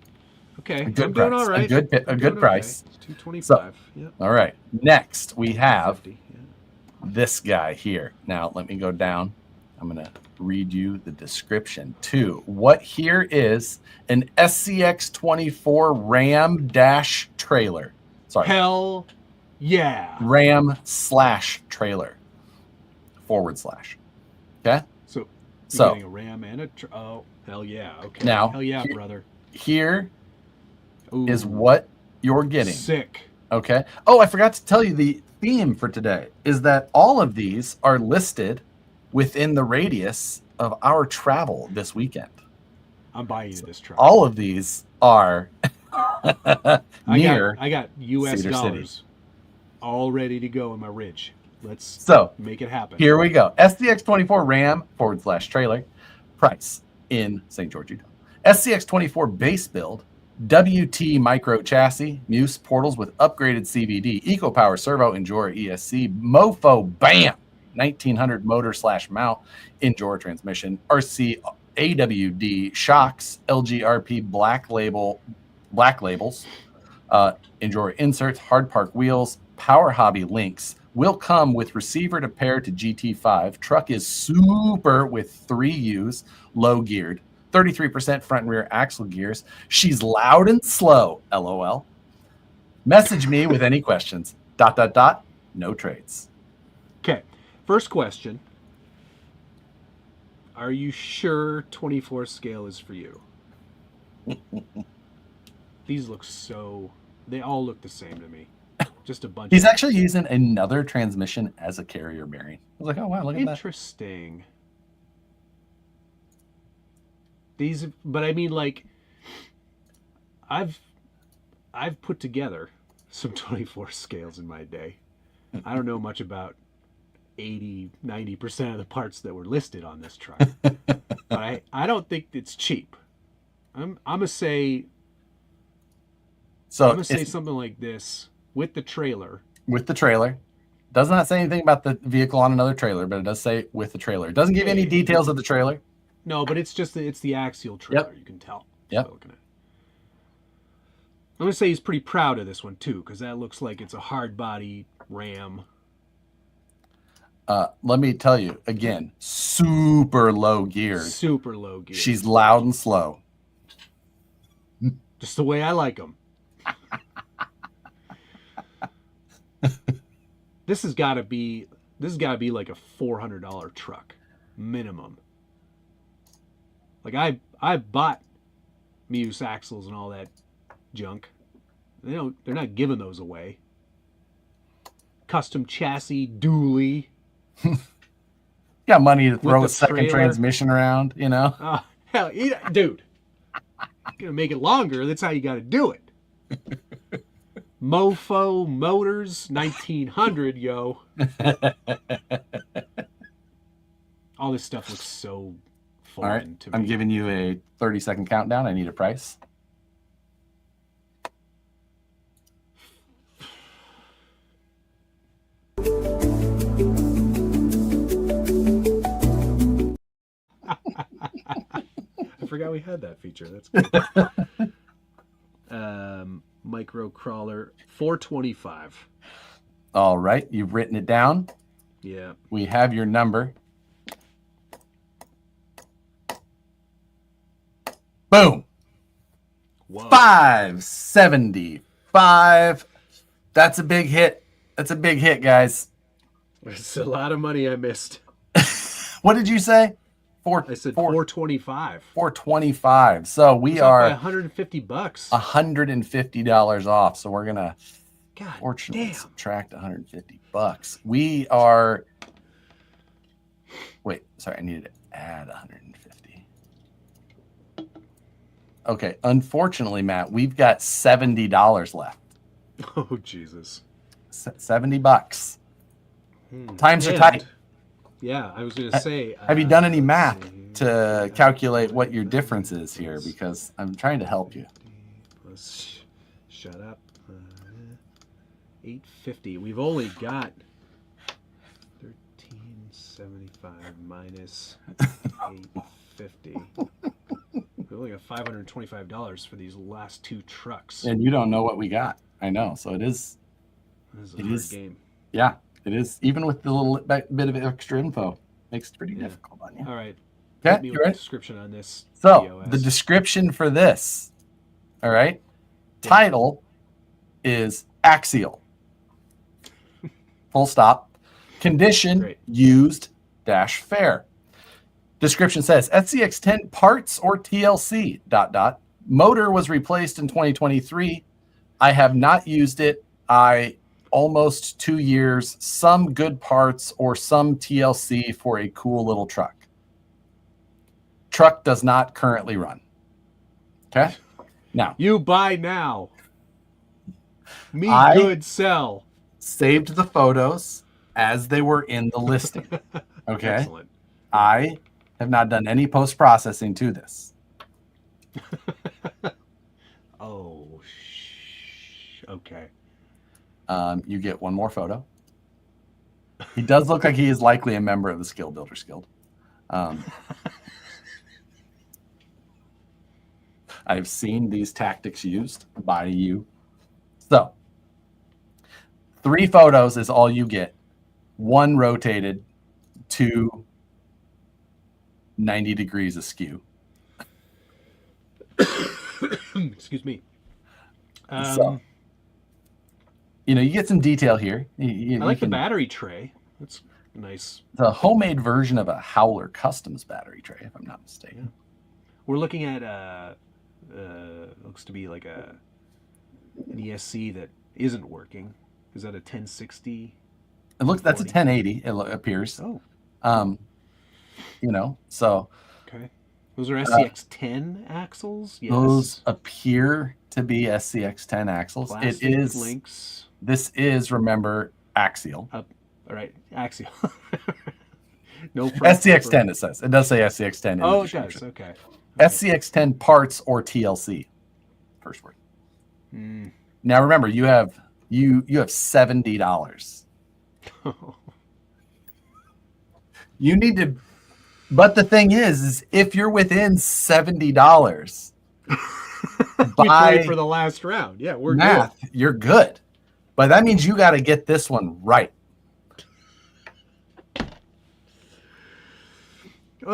Okay, A good I'm price. doing all right. A good price. Okay. $225. So, yep. All right. Next, we have $50, yeah. this guy here. Now, let me go down. I'm going to read you the description too. What here is an SCX24 Ram dash trailer. Sorry. Hell yeah. Ram slash trailer. / Okay? So, So getting a Ram and a oh, hell yeah. Okay. Now, hell yeah, brother. Here Ooh, is what you're getting. Sick. Okay. Oh, I forgot to tell you the theme for today is that all of these are listed within the radius of our travel this weekend. I'm buying you this truck. All of these are near. I got US Cedar dollars City. all ready to go in my ridge. Let's So make it happen. here we go. SCX24 Ram / trailer. Price in St. George, Utah. SCX24 base build. WT micro chassis, Muse portals with upgraded CVD, EcoPower servo, Endura ESC, Mofo BAM, 1900 motor / mount, Endura transmission, RC AWD shocks, LGRP black labels, Endura inserts, hard park wheels, Power Hobby links. Will come with receiver to pair to GT5. Truck is super with 3 U's, low geared. 33% front and rear axle gears. She's loud and slow, LOL. Message me with any questions. ... No trades. Okay. First question. Are you sure 24 scale is for you? These look so... They all look the same to me. Just a bunch He's of... actually using another transmission as a carrier bearing. I was like, oh, wow, look at that. Interesting. These, but I mean, like, I've put together some 24 scales in my day. I don't know much about 80-90% of the parts that were listed on this truck, but I don't think it's cheap. I'm gonna say something like this with the trailer. With the trailer. Does not say anything about the vehicle on another trailer, but it does say with the trailer. It doesn't give you any details of the trailer. No, but it's the Axial trailer. Yep. You can tell. Yep. I'm going to say he's pretty proud of this one, too, because that looks like it's a hard body Ram. Let me tell you, again, super low geared. Super low geared. She's loud and slow. Just the way I like them. This has got to be like a $400 truck minimum. Like I bought Muse axles and all that junk. They're not giving those away. Custom chassis dually. Got money to throw With a the second trailer. transmission around, you know? Oh, hell, dude. Gonna make it longer. That's how you got to do it. Mofo Motors 1900, yo. All this stuff looks so foreign All right, to me. I'm giving you a 30-second countdown. I need a price. I forgot we had that feature. That's good. Micro crawler 425. All right, you've written it down. Yeah. We have your number. Boom. Whoa. 575. That's a big hit. That's a big hit, guys. It's a lot of money I missed. What did you say? I said 425. 425. So we are $150. $150 off. So we're gonna fortunately subtract $150. We are. Wait, sorry, I needed to add 150. Okay, unfortunately, Matt, we've got $70 left. Oh Jesus. $70. Times are tight. Yeah, I was going to say. Have you done any math to calculate what your difference is here? Because I'm trying to help you. Shut up. 850. We've only got 1375 minus 850. We only got $525 for these last two trucks. And you don't know what we got. I know. So it is. This is a hard game. Yeah. It is, even with the little bit of extra info, makes it pretty difficult on you. All right. Okay, you ready? Description on this. So POS. the description for this, all right, title is Axial. Full stop. Condition used dash fair. Description says SCX10 parts or TLC ... Motor was replaced in 2023. I have not used it. Almost 2 years, some good parts or some TLC for a cool little truck. Truck does not currently run. Okay? Now. You buy now. Me good sell. Saved the photos as they were in the listing. Okay? Excellent. I have not done any post-processing to this. Oh, okay. You get one more photo. He does look like he is likely a member of the Skill Builders Guild. I've seen these tactics used by you. So, 3 photos is all you get. 1 rotated, 2 90 degrees askew. Excuse me. So, you know, you get some detail here. I like the battery tray. That's nice. The homemade version of a Howler Customs battery tray, if I'm not mistaken. Yeah. We're looking at looks to be like an ESC that isn't working. Is that a 1060? It looks, that's a 1080. It appears. Oh. You know, so. Okay. Those are SCX10 axles. Yes. Those appear to be SCX10 axles. Plastic it is links. This is, remember, Axial. All right, Axial. No SCX10. It says it does say SCX10. Oh, it does. Okay. SCX10 parts or TLC. First word. Now remember, you have $70. You need to, but the thing is if you're within $70 by for the last round, yeah, we're math, good. You're good. But that means you got to get this one right. You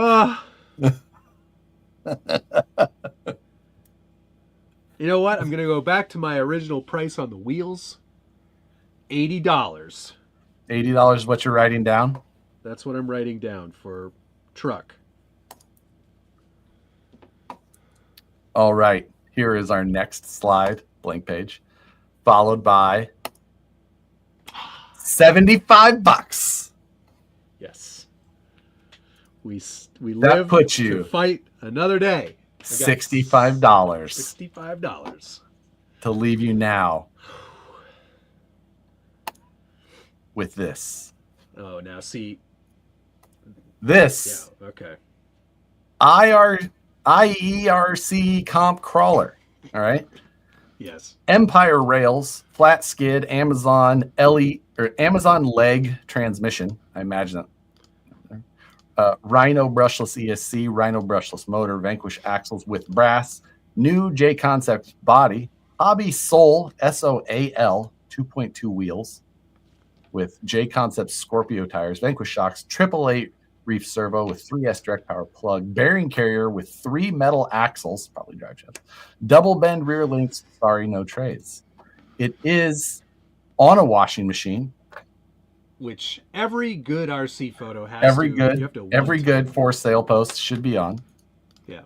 know what? I'm going to go back to my original price on the wheels. $80. $80 is what you're writing down? That's what I'm writing down for truck. All right. Here is our next slide, blank page, followed by $75. Yes. We live puts you to fight another day. $65. $65. To leave you now with this. Oh, now see. This. Yeah, okay. IERC comp crawler. All right. Yes. Empire rails, flat skid, Amazon Amazon leg transmission. I imagine that. Rhino brushless ESC, Rhino brushless motor, Vanquish axles with brass, new J Concept body, Hobby Soul SOAL 2.2 wheels with J Concept Scorpio tires, Vanquish shocks, 888 reef servo with 3S direct power plug, bearing carrier with 3 metal axles, probably drive shafts, double bend rear links, sorry, no trays. It is on a washing machine. Which every good RC photo has Every to. good for sale post should be on. Yeah.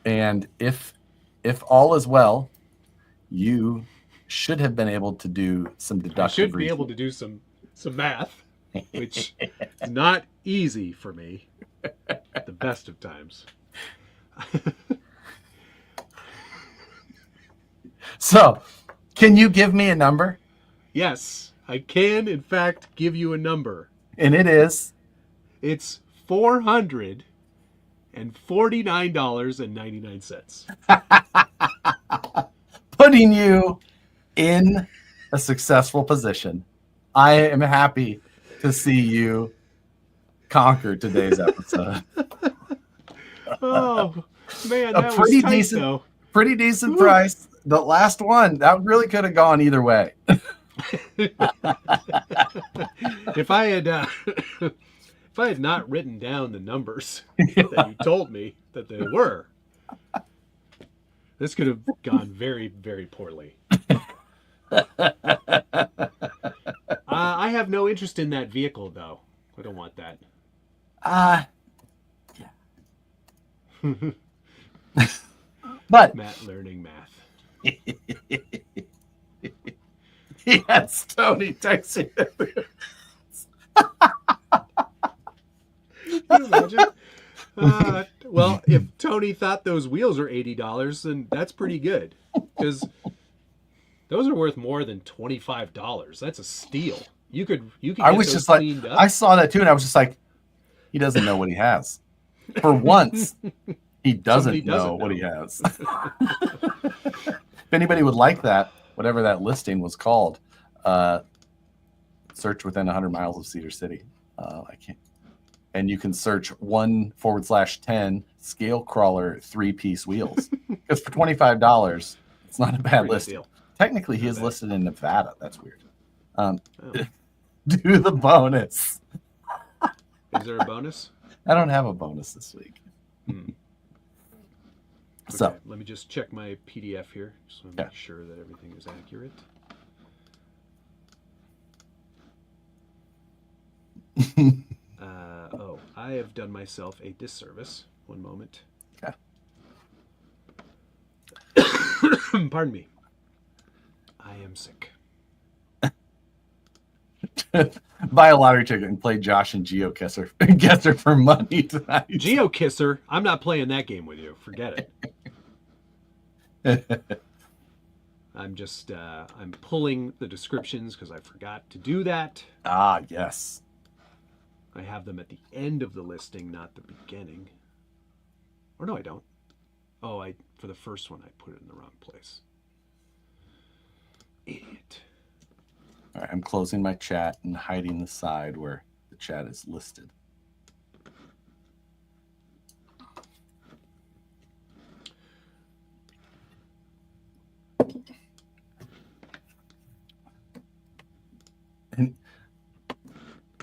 And if all is well, you should have been able to do some deductive. I should be able to do some math, which is not easy for me at the best of times. So, can you give me a number? Yes, I can, in fact, give you a number. And it is? It's $449.99. Putting you in a successful position. I am happy to see you conquer today's episode. Oh, man, that pretty was tight, decent, though. Pretty decent price. The last one, that really could have gone either way. If I had not written down the numbers that you told me that they were, this could have gone very, very poorly. I have no interest in that vehicle, though. I don't want that. But Matt learning math. Yes, Tony texting. Can you imagine? Well, if Tony thought those wheels are $80, then that's pretty good, because those are worth more than $25. That's a steal. You could. I was just like, up. I saw that too, and I was just like, he doesn't know what he has. For once, he doesn't know what he has. If anybody would like that, whatever that listing was called, search within 100 miles of Cedar City. I can't. And you can search 1/10 scale crawler 3-piece wheels. Because for $25, it's not a bad listing. Deal. Technically, he is listed in Nevada. That's weird. Do the bonus. Is there a bonus? I don't have a bonus this week. Okay, so let me just check my PDF here. Just want to make sure that everything is accurate. I have done myself a disservice. One moment. Okay. Pardon me. I am sick. Buy a lottery ticket and play Josh and GeoKisser for money tonight. GeoKisser? I'm not playing that game with you. Forget it. I'm just, I'm pulling the descriptions because I forgot to do that. Ah, yes. I have them at the end of the listing, not the beginning. Or no, I don't. Oh, for the first one, I put it in the wrong place. Idiot. All right, I'm closing my chat and hiding the side where the chat is listed.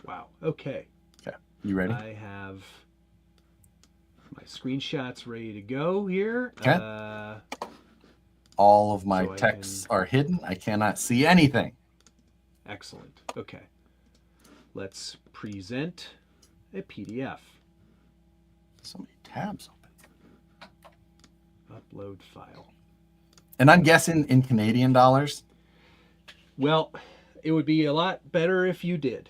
Wow. Okay. Okay. You ready? I have my screenshots ready to go here. Okay. All of my texts are hidden. I cannot see anything. Excellent. Okay. Let's present a PDF. So many tabs open. Load file. And I'm guessing in Canadian dollars. Well, it would be a lot better if you did.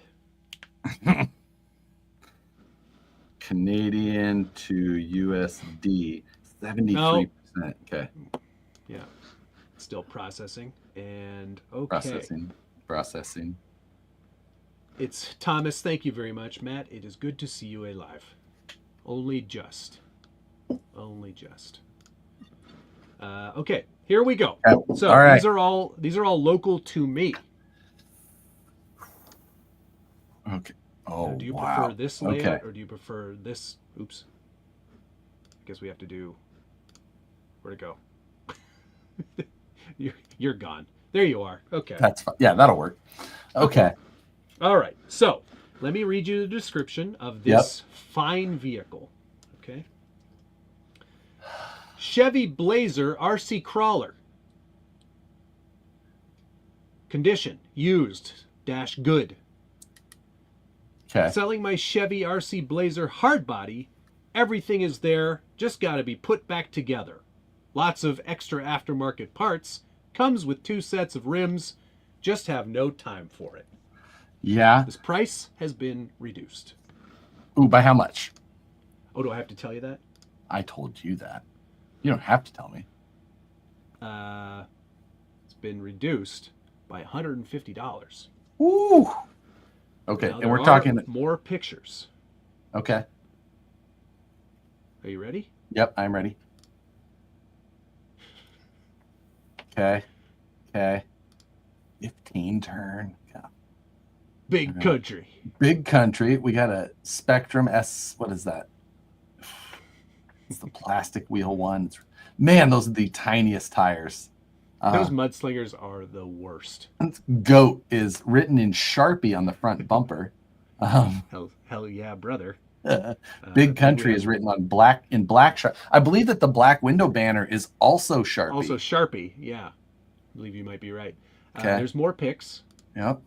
Canadian to USD, 73%. Okay. Yeah. Still processing. And okay. Processing. It's Thomas. Thank you very much, Matt. It is good to see you alive. Only just. Okay, here we go. So all right. these are all local to me. Okay. Oh, do you wow. prefer this layout or do you prefer this? Oops. I guess we have to do. Where'd it go? You're gone. There you are. Okay. That's fine. Yeah, that'll work. Okay. All right. So let me read you the description of this fine vehicle. Okay. Chevy Blazer RC Crawler. Condition: used - good. Okay. Selling my Chevy RC Blazer hardbody. Everything is there, just got to be put back together. Lots of extra aftermarket parts. Comes with 2 sets of rims. Just have no time for it. Yeah. This price has been reduced. Ooh, by how much? Oh, do I have to tell you that? I told you that. You don't have to tell me. It's been reduced by $150. Ooh. Okay, Now, and we're talking more pictures. Okay. Are you ready? Yep, I'm ready. Okay. 15 turn. Yeah. Big country. Big country. We got a Spectrum S. What is that? It's the plastic wheel one. Man, those are the tiniest tires. Those mudslingers are the worst. GOAT is written in Sharpie on the front bumper. Hell yeah, brother. Big Country is written on black Sharpie. I believe that the black window banner is also Sharpie. Also Sharpie, yeah. I believe you might be right. Okay. There's more pics. Yep.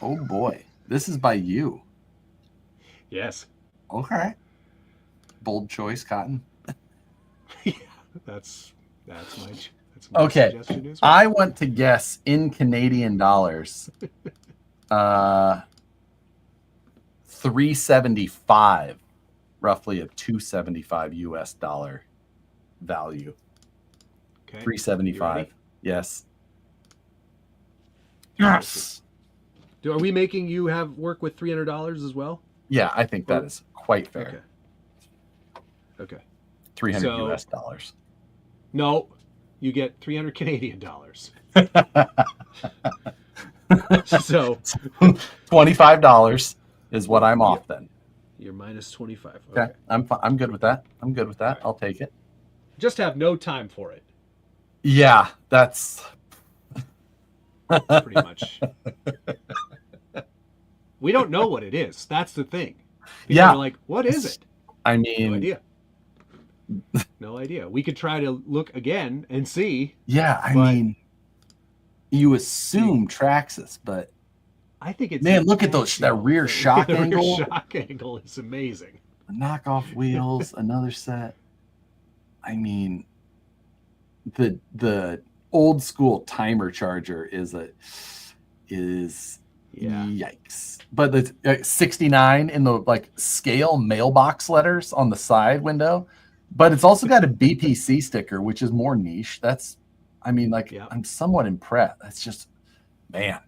Oh boy, this is by you. Yes. Okay. Bold choice, Cotton. Yeah, that's my okay. suggestion as well. I want to guess in Canadian dollars. 375, roughly a 275 US dollar value. Okay. 375. Yes. Yes. Are we making you have work with $300 as well? Yeah, I think that is quite fair. Okay. 300 US dollars. No, you get 300 Canadian dollars. So $25 is what I'm off then. You're minus 25. Okay. I'm good with that. Right. I'll take it. Just have no time for it. Yeah, that's pretty much. We don't know what it is. That's the thing. People are like, what is it? I mean, no idea. No idea. We could try to look again and see. Yeah, I mean, you assume Traxxas, but I think it's look at that rear shock angle. The rear shock angle is amazing. Knockoff wheels, another set. I mean, the old school timer charger is yikes. But the 69 in the scale mailbox letters on the side window, but it's also got a BPC sticker, which is more niche. I'm somewhat impressed. That's just, man.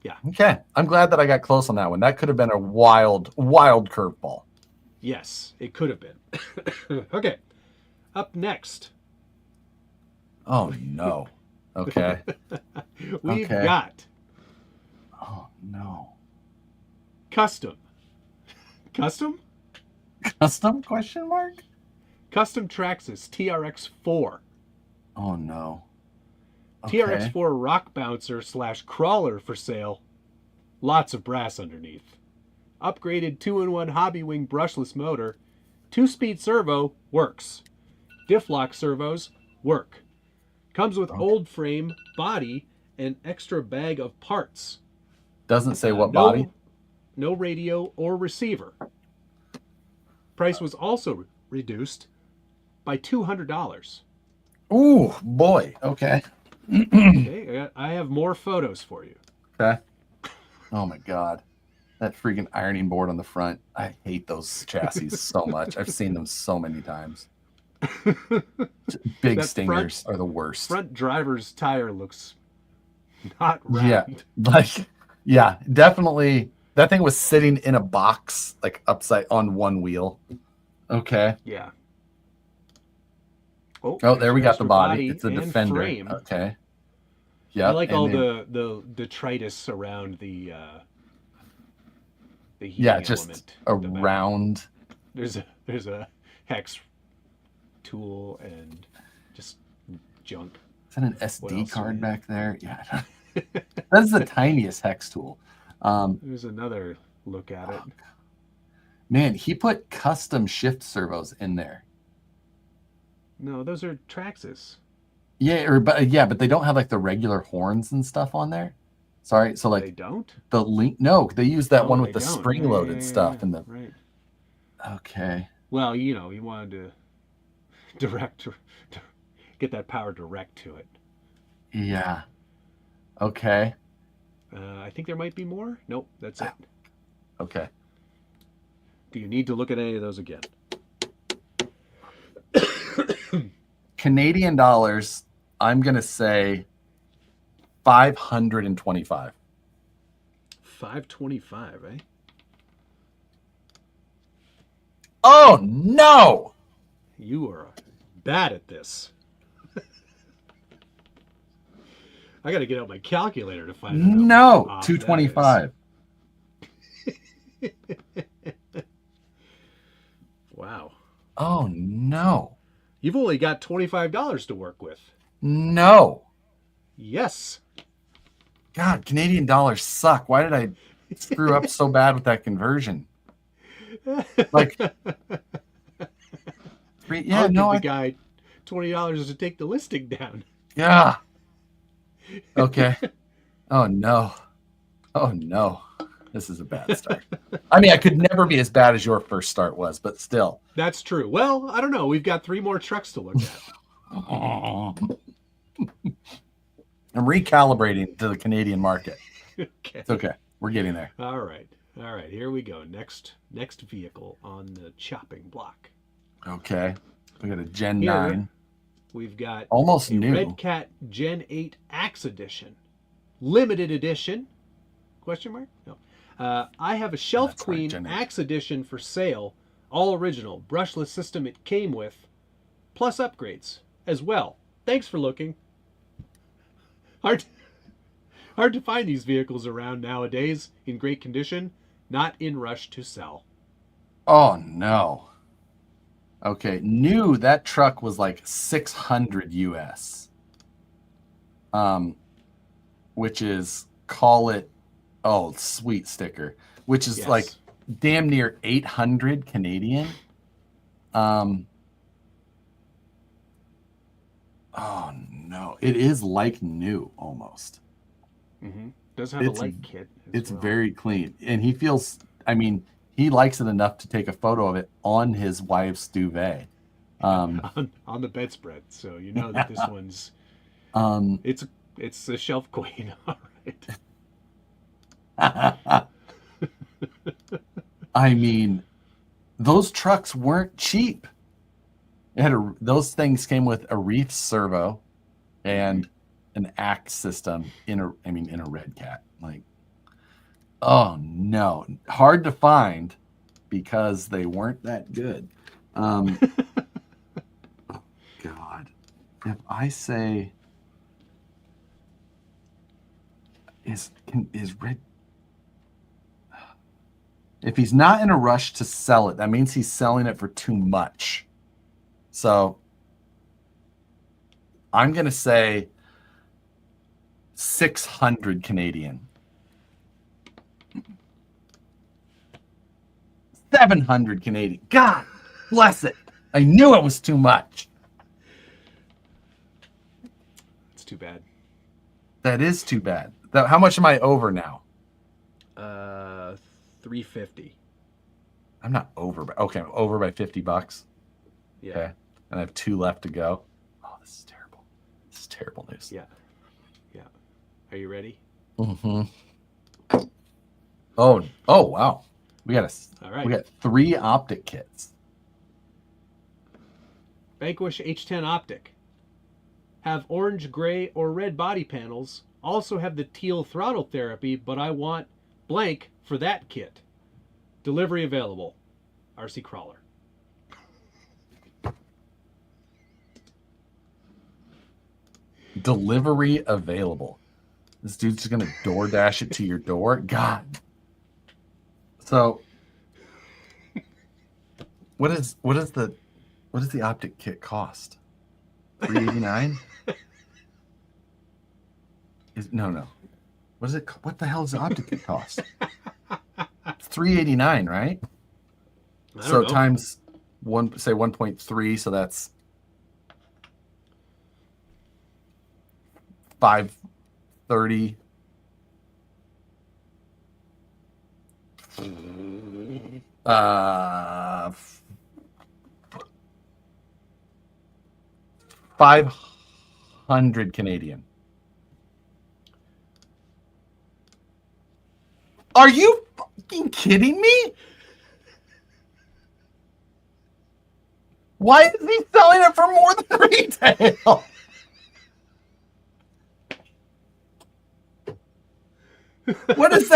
Yeah. Okay. I'm glad that I got close on that one. That could have been a wild curveball. Yes, it could have been. Okay. Up next. Oh, no. Okay. We've got. Oh, no. Custom? Custom question mark? Custom Traxxas TRX4. Oh, no. Okay. TRX4 rock bouncer / crawler for sale. Lots of brass underneath. Upgraded 2-in-1 hobby wing brushless motor. 2-speed servo works. Diff lock servos work. Comes with old frame, body, and extra bag of parts. Doesn't say what body. No radio or receiver. Price was also reduced by $200. Ooh, boy. Okay. Okay, I have more photos for you. Okay. Oh my God. That freaking ironing board on the front. I hate those chassis so much. I've seen them so many times. Big stingers are the worst. Front driver's tire looks not round. Yeah, definitely. That thing was sitting in a box, like upside on one wheel. Okay. Yeah. Oh, there we got the body. It's a Defender. Frame. Okay. Yeah. I like all the detritus around the heating just element. around. There's a hex tool and just junk. Is that an SD card back there? Yeah. That's the tiniest hex tool. There's another look at it. Man, he put custom shift servos in there. No, those are Traxxas. Yeah, but they don't have like the regular horns and stuff on there. Sorry, so like they don't. The link? No, they use that one with the spring-loaded stuff and the. Right. Okay. Well, you know, he wanted to get that power direct to it. Yeah. Okay. I think there might be more. Nope, that's it. Okay. Do you need to look at any of those again? Canadian dollars, I'm going to say 525. 525, eh? Oh, no! You are bad at this. I got to get out my calculator to find out. No, 225. Wow. Oh, no. You've only got $25 to work with. No. Yes. God, Canadian dollars suck. Why did I screw up so bad with that conversion? Like, I'll give the guy $20 to take the listing down. Yeah. Okay. Oh, no. Oh, no. This is a bad start. I mean, I could never be as bad as your first start was, but still. That's true. Well, I don't know. We've got 3 more trucks to look at. I'm recalibrating to the Canadian market. Okay. It's okay. We're getting there. All right. Here we go. Next vehicle on the chopping block. Okay. We got a Gen 9. We've got almost new Redcat Gen 8 Axe Edition, limited edition. Question mark? No. I have a Shelf Queen Axe Edition for sale, all original, brushless system it came with, plus upgrades as well. Thanks for looking. Hard to find these vehicles around nowadays in great condition, not in rush to sell. Oh no. Okay, new, that truck was like 600 US. Which is, call it, oh, sweet sticker, which is like damn near 800 Canadian. Oh no, it is like new almost. Mm-hmm. Does have a light kit. It's very clean, and he feels. I mean, he likes it enough to take a photo of it on his wife's duvet, on the bedspread. So you know that this one's. It's a Shelf Queen, all right. I mean, those trucks weren't cheap. It had those things came with a reef servo and an axe system in a Redcat. Like, oh no, hard to find because they weren't that good. Oh God, if I say is Red. If he's not in a rush to sell it, that means he's selling it for too much. So I'm going to say 600 Canadian. 700 Canadian. God bless it. I knew it was too much. It's too bad. That is too bad. How much am I over now? 350. I'm not over. Okay, I'm over by $50. Yeah. Okay. And I have 2 left to go. Oh, this is terrible. This is terrible news. Yeah. Are you ready? Mm-hmm. Oh, wow. We got All right. We got 3 optic kits. Vanquish H10 optic. Have orange, gray, or red body panels. Also have the teal throttle therapy, but I want blank for that kit. Delivery available. RC Crawler. Delivery available. This dude's just gonna DoorDash it to your door. God. So, what is the optic kit cost? $389. No. What is it? What the hell does the optic kit cost? It's $389, right? I don't know. Times 1.3, so that's $530. $500 Canadian. Are you fucking kidding me? Why is he selling it for more than retail? What does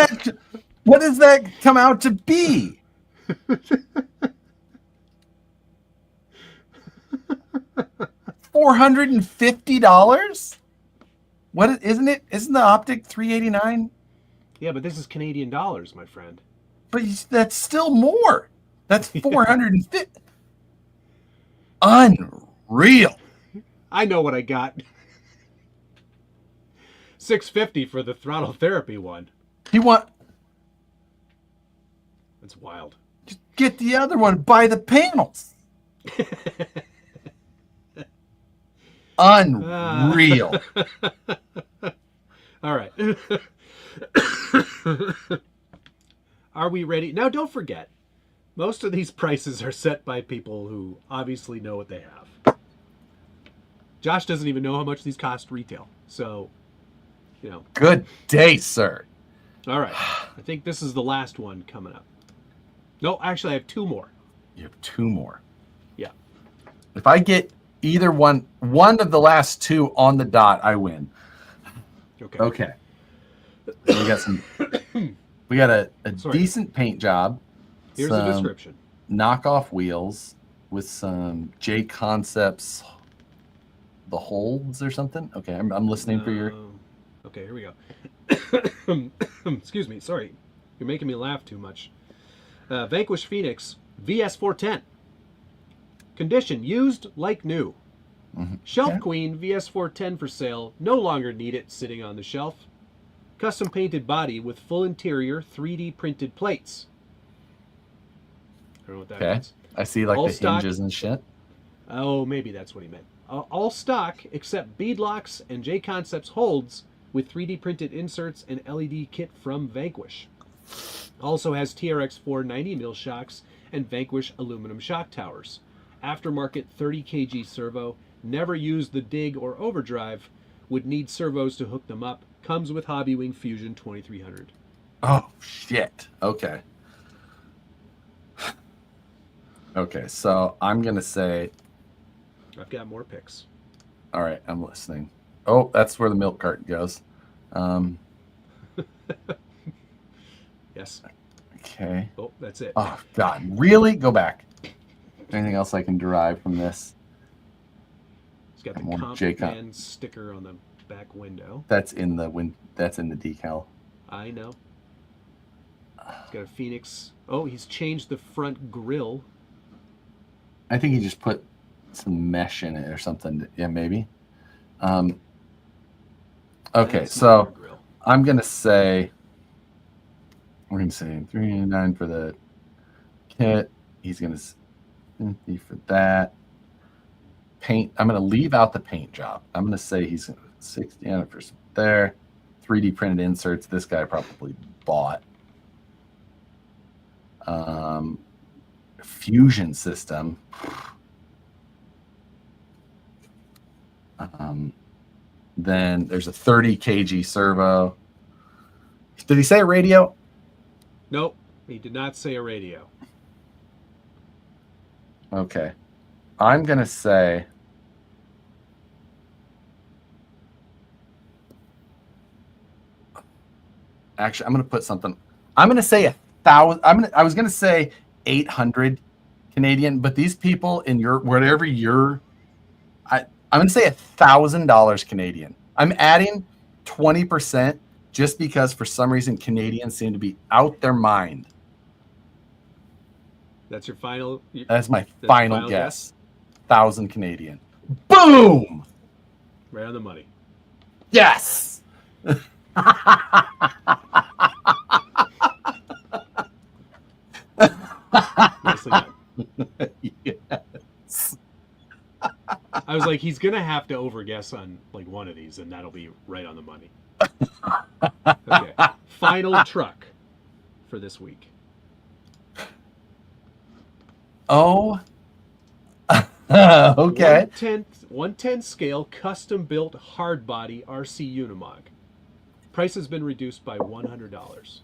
that come out to be? $450? What isn't it? Isn't the optic $389? Yeah, but this is Canadian dollars, my friend. But that's still more. That's $450. Unreal. I know what I got. $650 for the throttle therapy one. That's wild. Just get the other one. Buy the panels. Unreal. All right. Are we ready? Now, don't forget, most of these prices are set by people who obviously know what they have. Josh doesn't even know how much these cost retail. So, Good day, sir. All right. I think this is the last one coming up. No, actually, I have 2 more. You have 2 more. Yeah. If I get either one of the last 2 on the dot, I win. Okay. We got a decent paint job. Here's the description. Knockoff wheels with some J Concepts, the holds or something. Okay, I'm listening for your. Okay, here we go. Excuse me. Sorry, you're making me laugh too much. Vanquish Phoenix VS410. Condition used like new. Mm-hmm. Shelf Queen VS410 for sale. No longer need it sitting on the shelf. Custom painted body with full interior 3D printed plates. I don't know what that means. I see like all the stock, hinges and shit. Oh, maybe that's what he meant. All stock except bead locks and J Concepts holds with 3D printed inserts and LED kit from Vanquish. Also has TRX 490 mil shocks and Vanquish aluminum shock towers. Aftermarket 30 kg servo. Never used the dig or overdrive. Would need servos to hook them up. Comes with Hobbywing Fusion 2300. Oh, shit. Okay. Okay, so I'm going to say... I've got more picks. All right, I'm listening. Oh, that's where the milk carton goes. Yes. Okay. Oh, that's it. Oh, God. Really? Go back. Anything else I can derive from this? It's got the Comp Man sticker on the back window. That's in the decal. I know. It's got a Phoenix. Oh, he's changed the front grille. I think he just put some mesh in it or something. Yeah, maybe. Okay, so I'm gonna say we're gonna say $389 for the kit. He's gonna $50 for that. Paint. I'm gonna leave out the paint job. I'm gonna say he's $60 on it for there. 3D printed inserts. This guy probably bought. Fusion system. Then there's a 30 kg servo. Did he say a radio? Nope, he did not say a radio. Okay. I'm going to say... Actually, I'm going to put something... I'm going to say 1,000... I was going to say 800 Canadian, but these people in your... Whatever your... I'm going to say $1,000 Canadian. I'm adding 20% just because for some reason Canadians seem to be out their mind. That's your final... That's my final guess. 1,000 Canadian. Boom! Right on the money. Yes! Nicely done. Yes. I was like, he's going to have to overguess on like one of these, and that'll be right on the money. Okay. Final truck for this week. Oh. Okay. 110 scale custom built hard body RC Unimog. Price has been reduced by $100.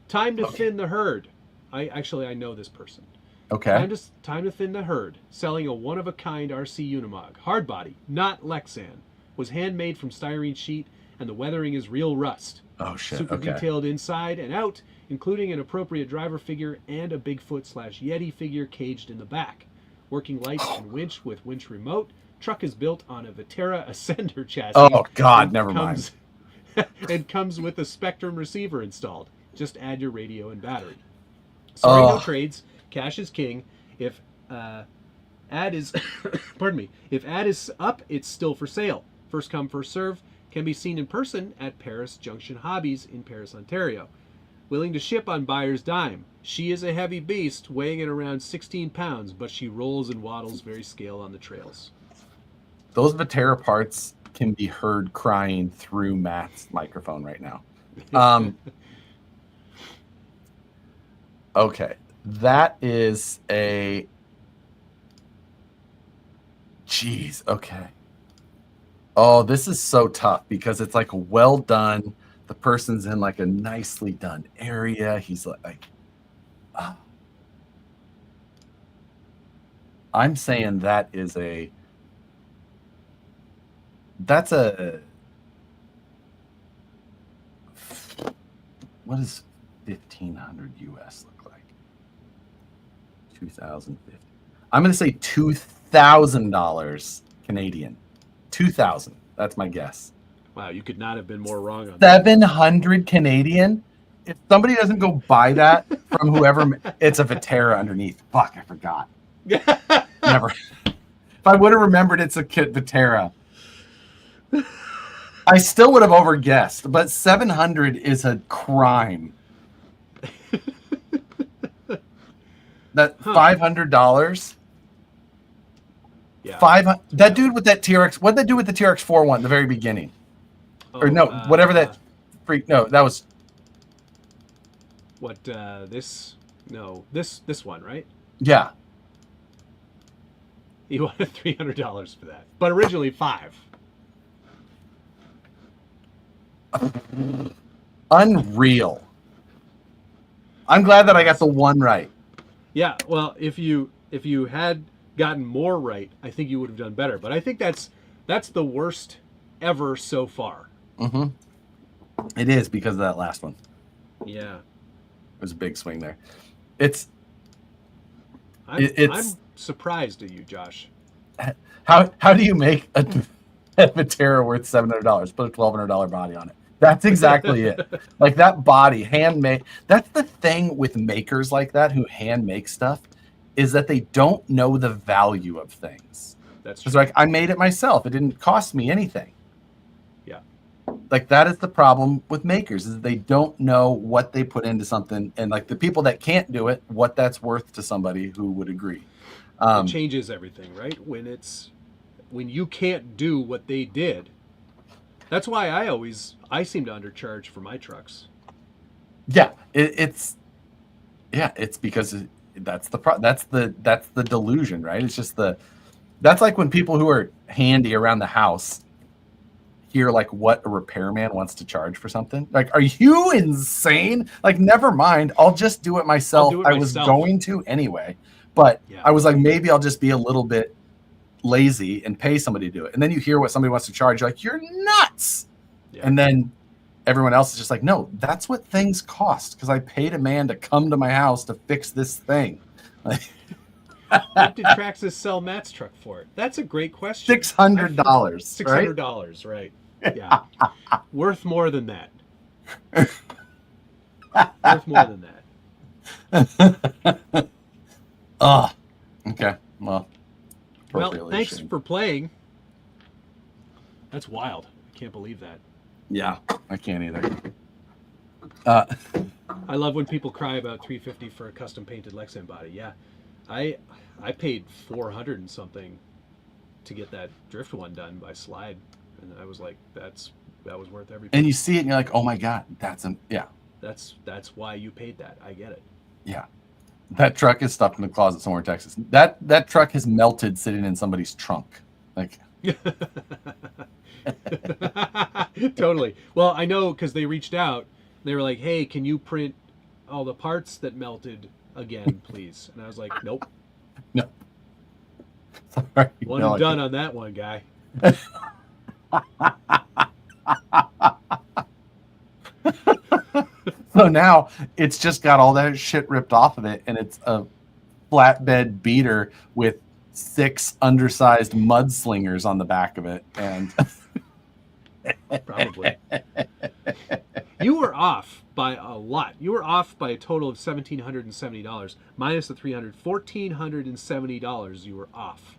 Time to thin the herd. I know this person. Okay. Time to thin the herd. Selling a one-of-a-kind RC Unimog. Hard body, not Lexan. Was handmade from styrene sheet, and the weathering is real rust. Oh, shit. Super Okay. detailed inside and out, including an appropriate driver figure and a Bigfoot/Yeti figure caged in the back. Working lights and winch with winch remote. Truck is built on a Vetera Ascender chassis. Oh, God, never mind. And comes with a Spectrum receiver installed. Just add your radio and battery. Sorry, no trades. Cash is king. If ad is, pardon me. If ad is up, it's still for sale. First come, first serve. Can be seen in person at Paris Junction Hobbies in Paris, Ontario. Willing to ship on buyer's dime. She is a heavy beast, weighing at around 16 pounds, but she rolls and waddles very scale on the trails. Those Vetera parts can be heard crying through Matt's microphone right now. Okay. That is a... Jeez. Okay. Oh, this is so tough because it's like well done. The person's in like a nicely done area. He's like I'm saying that is a... That's a... What does 1,500 US look like? 2,050. I'm going to say $2,000 Canadian. 2,000. That's my guess. Wow, you could not have been more wrong on that. 700 Canadian? If somebody doesn't go buy that from whoever, it's a Vetera underneath. Fuck, I forgot. Never. If I would have remembered it's a kit Vetera, I still would have overguessed, but 700 is a crime. That $500. Yeah. 500. That dude with that TRX. What did that do with the TRX 4.1 at the very beginning? Or no, whatever that freak. No, that was. What this? No, this one, right? Yeah. He wanted $300 for that, but originally $5. Unreal. I'm glad that I got the one right. Yeah, well, if you had gotten more right, I think you would have done better. But I think that's the worst ever so far. Mm-hmm. It is because of that last one. Yeah. It was a big swing there. I'm surprised at you, Josh. How do you make a Vetera worth $700? Put a $1,200 body on it. That's exactly it. Like that body, handmade. That's the thing with makers like that who hand make stuff, is that they don't know the value of things. That's true. It's like, I made it myself. It didn't cost me anything. Yeah. Like that is the problem with makers, is they don't know what they put into something, and like the people that can't do it, what that's worth to somebody who would agree. It changes everything, right? When you can't do what they did. That's why I seem to undercharge for my trucks. Yeah, it's because that's the delusion, right? It's just That's like when people who are handy around the house hear like what a repairman wants to charge for something. Like, are you insane? Like, never mind. I'll just do it myself. I was going to anyway, but I was like, maybe I'll just be a little bit lazy and pay somebody to do it. And then you hear what somebody wants to charge. You're like, you're nuts. Yeah. And then everyone else is just like, no, that's what things cost. Because I paid a man to come to my house to fix this thing. What did Traxxas sell Matt's truck for? That's a great question. $600. $600, right? Yeah. Worth more than that. Worth more than that. Oh, okay. Well, thanks for playing. That's wild. I can't believe that. Yeah, I can't either. I love when people cry about $350 for a custom painted Lexan body. Yeah, I paid $400 and something to get that drift one done by Slide, and I was like, that was worth everything. And you see it, and you're like, oh my god, that's why you paid that. I get it. Yeah, that truck is stuffed in the closet somewhere in Texas. That truck has melted sitting in somebody's trunk, like. Totally. Well, I know because they reached out. They were like, hey, can you print all the parts that melted again, please? And I was like, nope. No. Sorry. One and done on that one, guy. So now it's just got all that shit ripped off of it, and it's a flatbed beater with 6 undersized mudslingers on the back of it, and probably you were off by a lot. You were off by a total of $1,770 minus the $300, $1,470. You were off.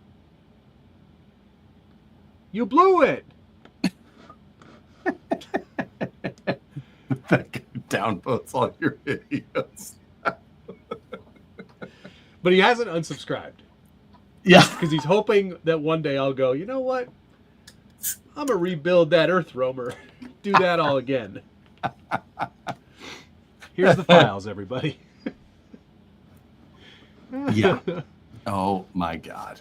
You blew it. That guy downvotes all your videos. But he hasn't unsubscribed. Yeah, because he's hoping that one day I'll go, you know what? I'm going to rebuild that Earth Roamer. Do that all again. Here's the files, everybody. Yeah. Oh, my God.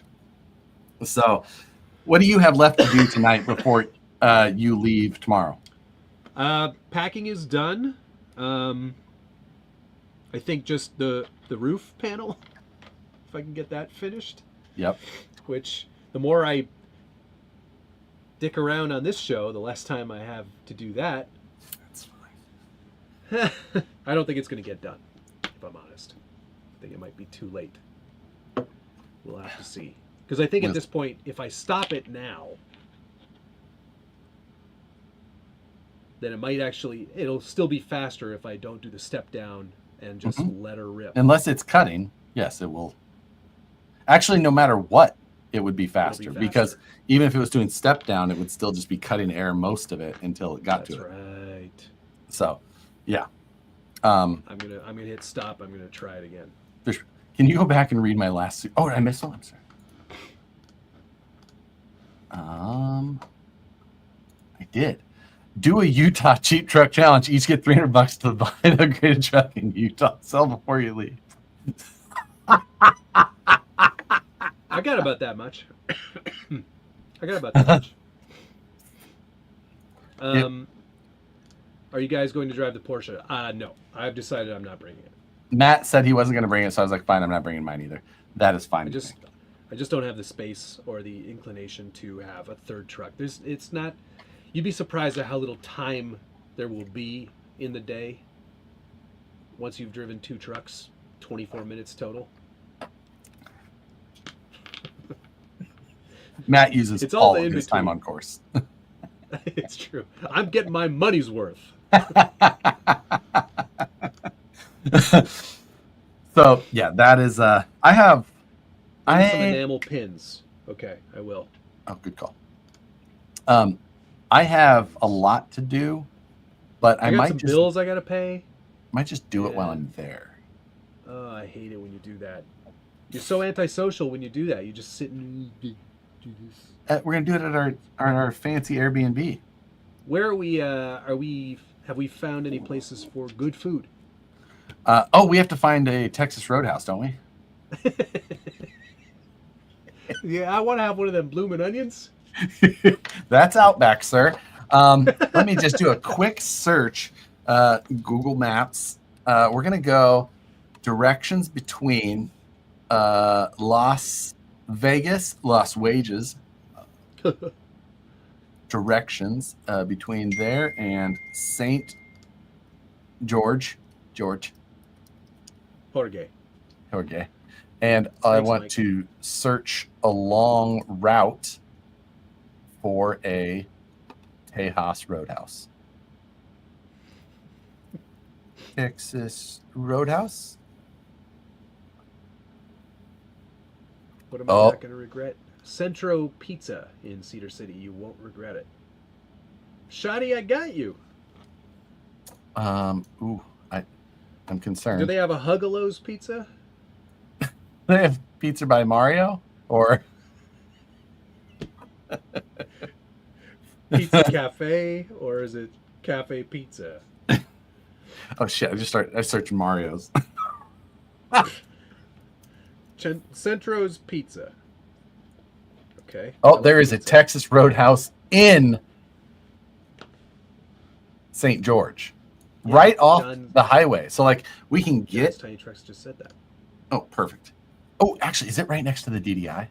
So, what do you have left to do tonight before you leave tomorrow? Packing is done. I think just the roof panel, if I can get that finished. Yep. Which, the more I dick around on this show, the less time I have to do that. That's fine. I don't think it's going to get done, if I'm honest. I think it might be too late. We'll have to see. Because I think at this point, if I stop it now, then it might actually, it'll still be faster if I don't do the step down and just let her rip. Unless it's cutting, yes, it will. Actually, no matter what, it would be faster, because even if it was doing step down, it would still just be cutting air most of it until it got to it. That's right. So, yeah. I'm gonna hit stop. I'm gonna try it again. Can you go back and read my last? Oh, did I miss one? I'm sorry. I did. Do a Utah cheap truck challenge. Each get $300 to buy an upgraded truck in Utah. Sell before you leave. I got about that much. Are you guys going to drive the Porsche? No, I've decided I'm not bringing it. Matt said he wasn't going to bring it, so I was like, fine, I'm not bringing mine either. That is fine. I just don't have the space or the inclination to have a third truck. It's not. You'd be surprised at how little time there will be in the day once you've driven 2 trucks, 24 minutes total. Matt uses all of his time on course. It's true. I'm getting my money's worth. So, yeah, that is... I have... Some enamel pins. Okay, I will. Oh, good call. I have a lot to do, but I might some bills I gotta pay. Might just do it while I'm there. Oh, I hate it when you do that. You're so antisocial when you do that. You just sit and do this. We're gonna do it at our fancy Airbnb. Where are we? Have we found any places for good food? We have to find a Texas Roadhouse, don't we? Yeah, I want to have one of them bloomin' onions. That's Outback, sir. Let me just do a quick search. Google Maps. We're going to go directions between Las Vegas, Las Wages. Directions between there and St. Jorge. And I want Mike. to search a long route for a Tejas Roadhouse. Texas Roadhouse. What am I not going to regret? Centro Pizza in Cedar City. You won't regret it. Shoddy, I got you. I'm concerned. Do they have a Huggalos pizza? They have Pizza by Mario or Pizza Cafe, or is it Cafe Pizza? Oh shit! I searched Mario's. Centro's Pizza. Okay. Oh, there is a Texas Roadhouse in St. George, right off the highway. So like we can get. Tiny Trucks just said that. Oh, perfect. Oh, actually, is it right next to the DDI?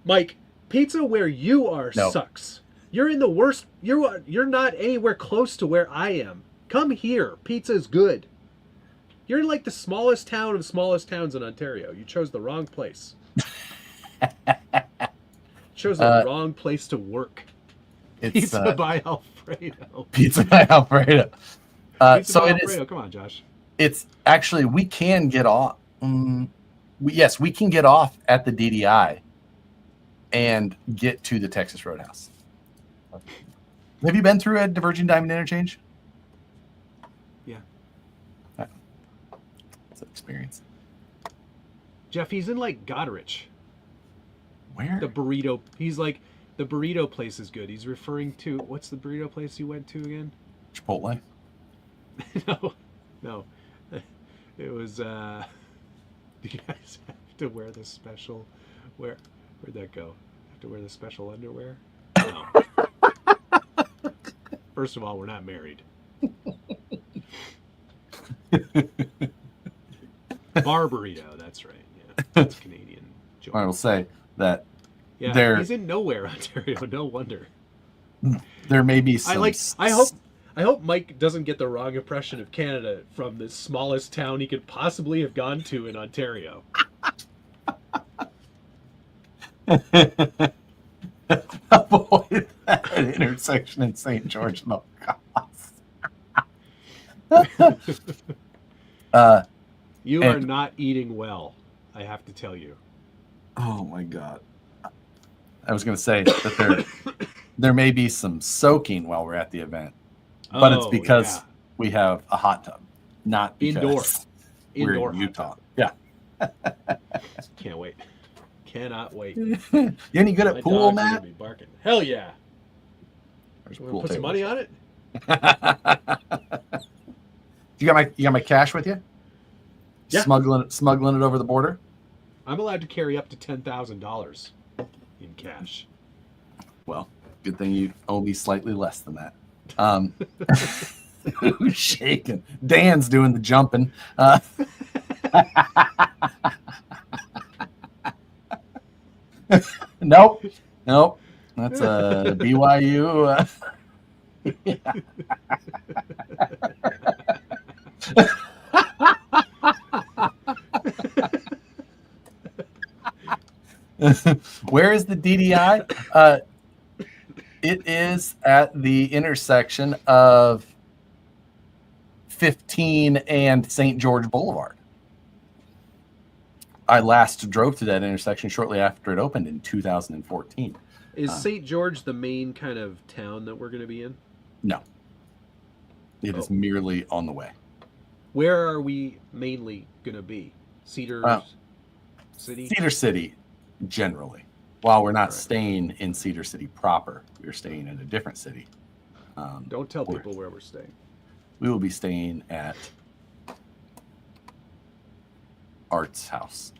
Mike, pizza where you are sucks. You're in the worst. You're not anywhere close to where I am. Come here. Pizza is good. You're in like the smallest town of smallest towns in Ontario. You chose the wrong place. Chose the wrong place to work. It's Pizza by Alfredo. Pizza by Alfredo. Pizza by Alfredo. Come on, Josh. It's actually we can get off. Yes, we can get off at the DDI and get to the Texas Roadhouse. Have you been through a Diverging Diamond interchange? Yeah. It's an experience. Jeff, he's in like Goderich. Where? The burrito. He's like, the burrito place is good. He's referring to, what's the burrito place you went to again? Chipotle? No. It was, do you guys have to wear the special, where'd that go? Have to wear the special underwear? No. First of all, we're not married. Bar burrito, that's right. Yeah, that's Canadian joke. I will say that he's in nowhere, Ontario. No wonder. There may be some. I hope Mike doesn't get the wrong impression of Canada from the smallest town he could possibly have gone to in Ontario. Avoid that intersection in St. George. No cost. You are not eating well, I have to tell you. Oh my God. I was going to say that there may be some soaking while we're at the event, but it's because we have a hot tub, not because we're in Utah. Yeah. Can't wait. Cannot wait. You any good at pool, Matt? Be barking. Hell yeah. Put some money on it? You got my cash with you? Yeah. Smuggling it over the border? I'm allowed to carry up to $10,000 in cash. Well, good thing you owe me slightly less than that. Who's shaking? Dan's doing the jumping. Nope. That's a BYU. Where is the DDI? It is at the intersection of 15 and St. George Boulevard. I last drove to that intersection shortly after it opened in 2014. Is St. George the main kind of town that we're going to be in? No. It is merely on the way. Where are we mainly going to be? Cedar City? Cedar City, generally. While we're not staying in Cedar City proper, we're staying in a different city. Don't tell people where we're staying. We will be staying at Art's house.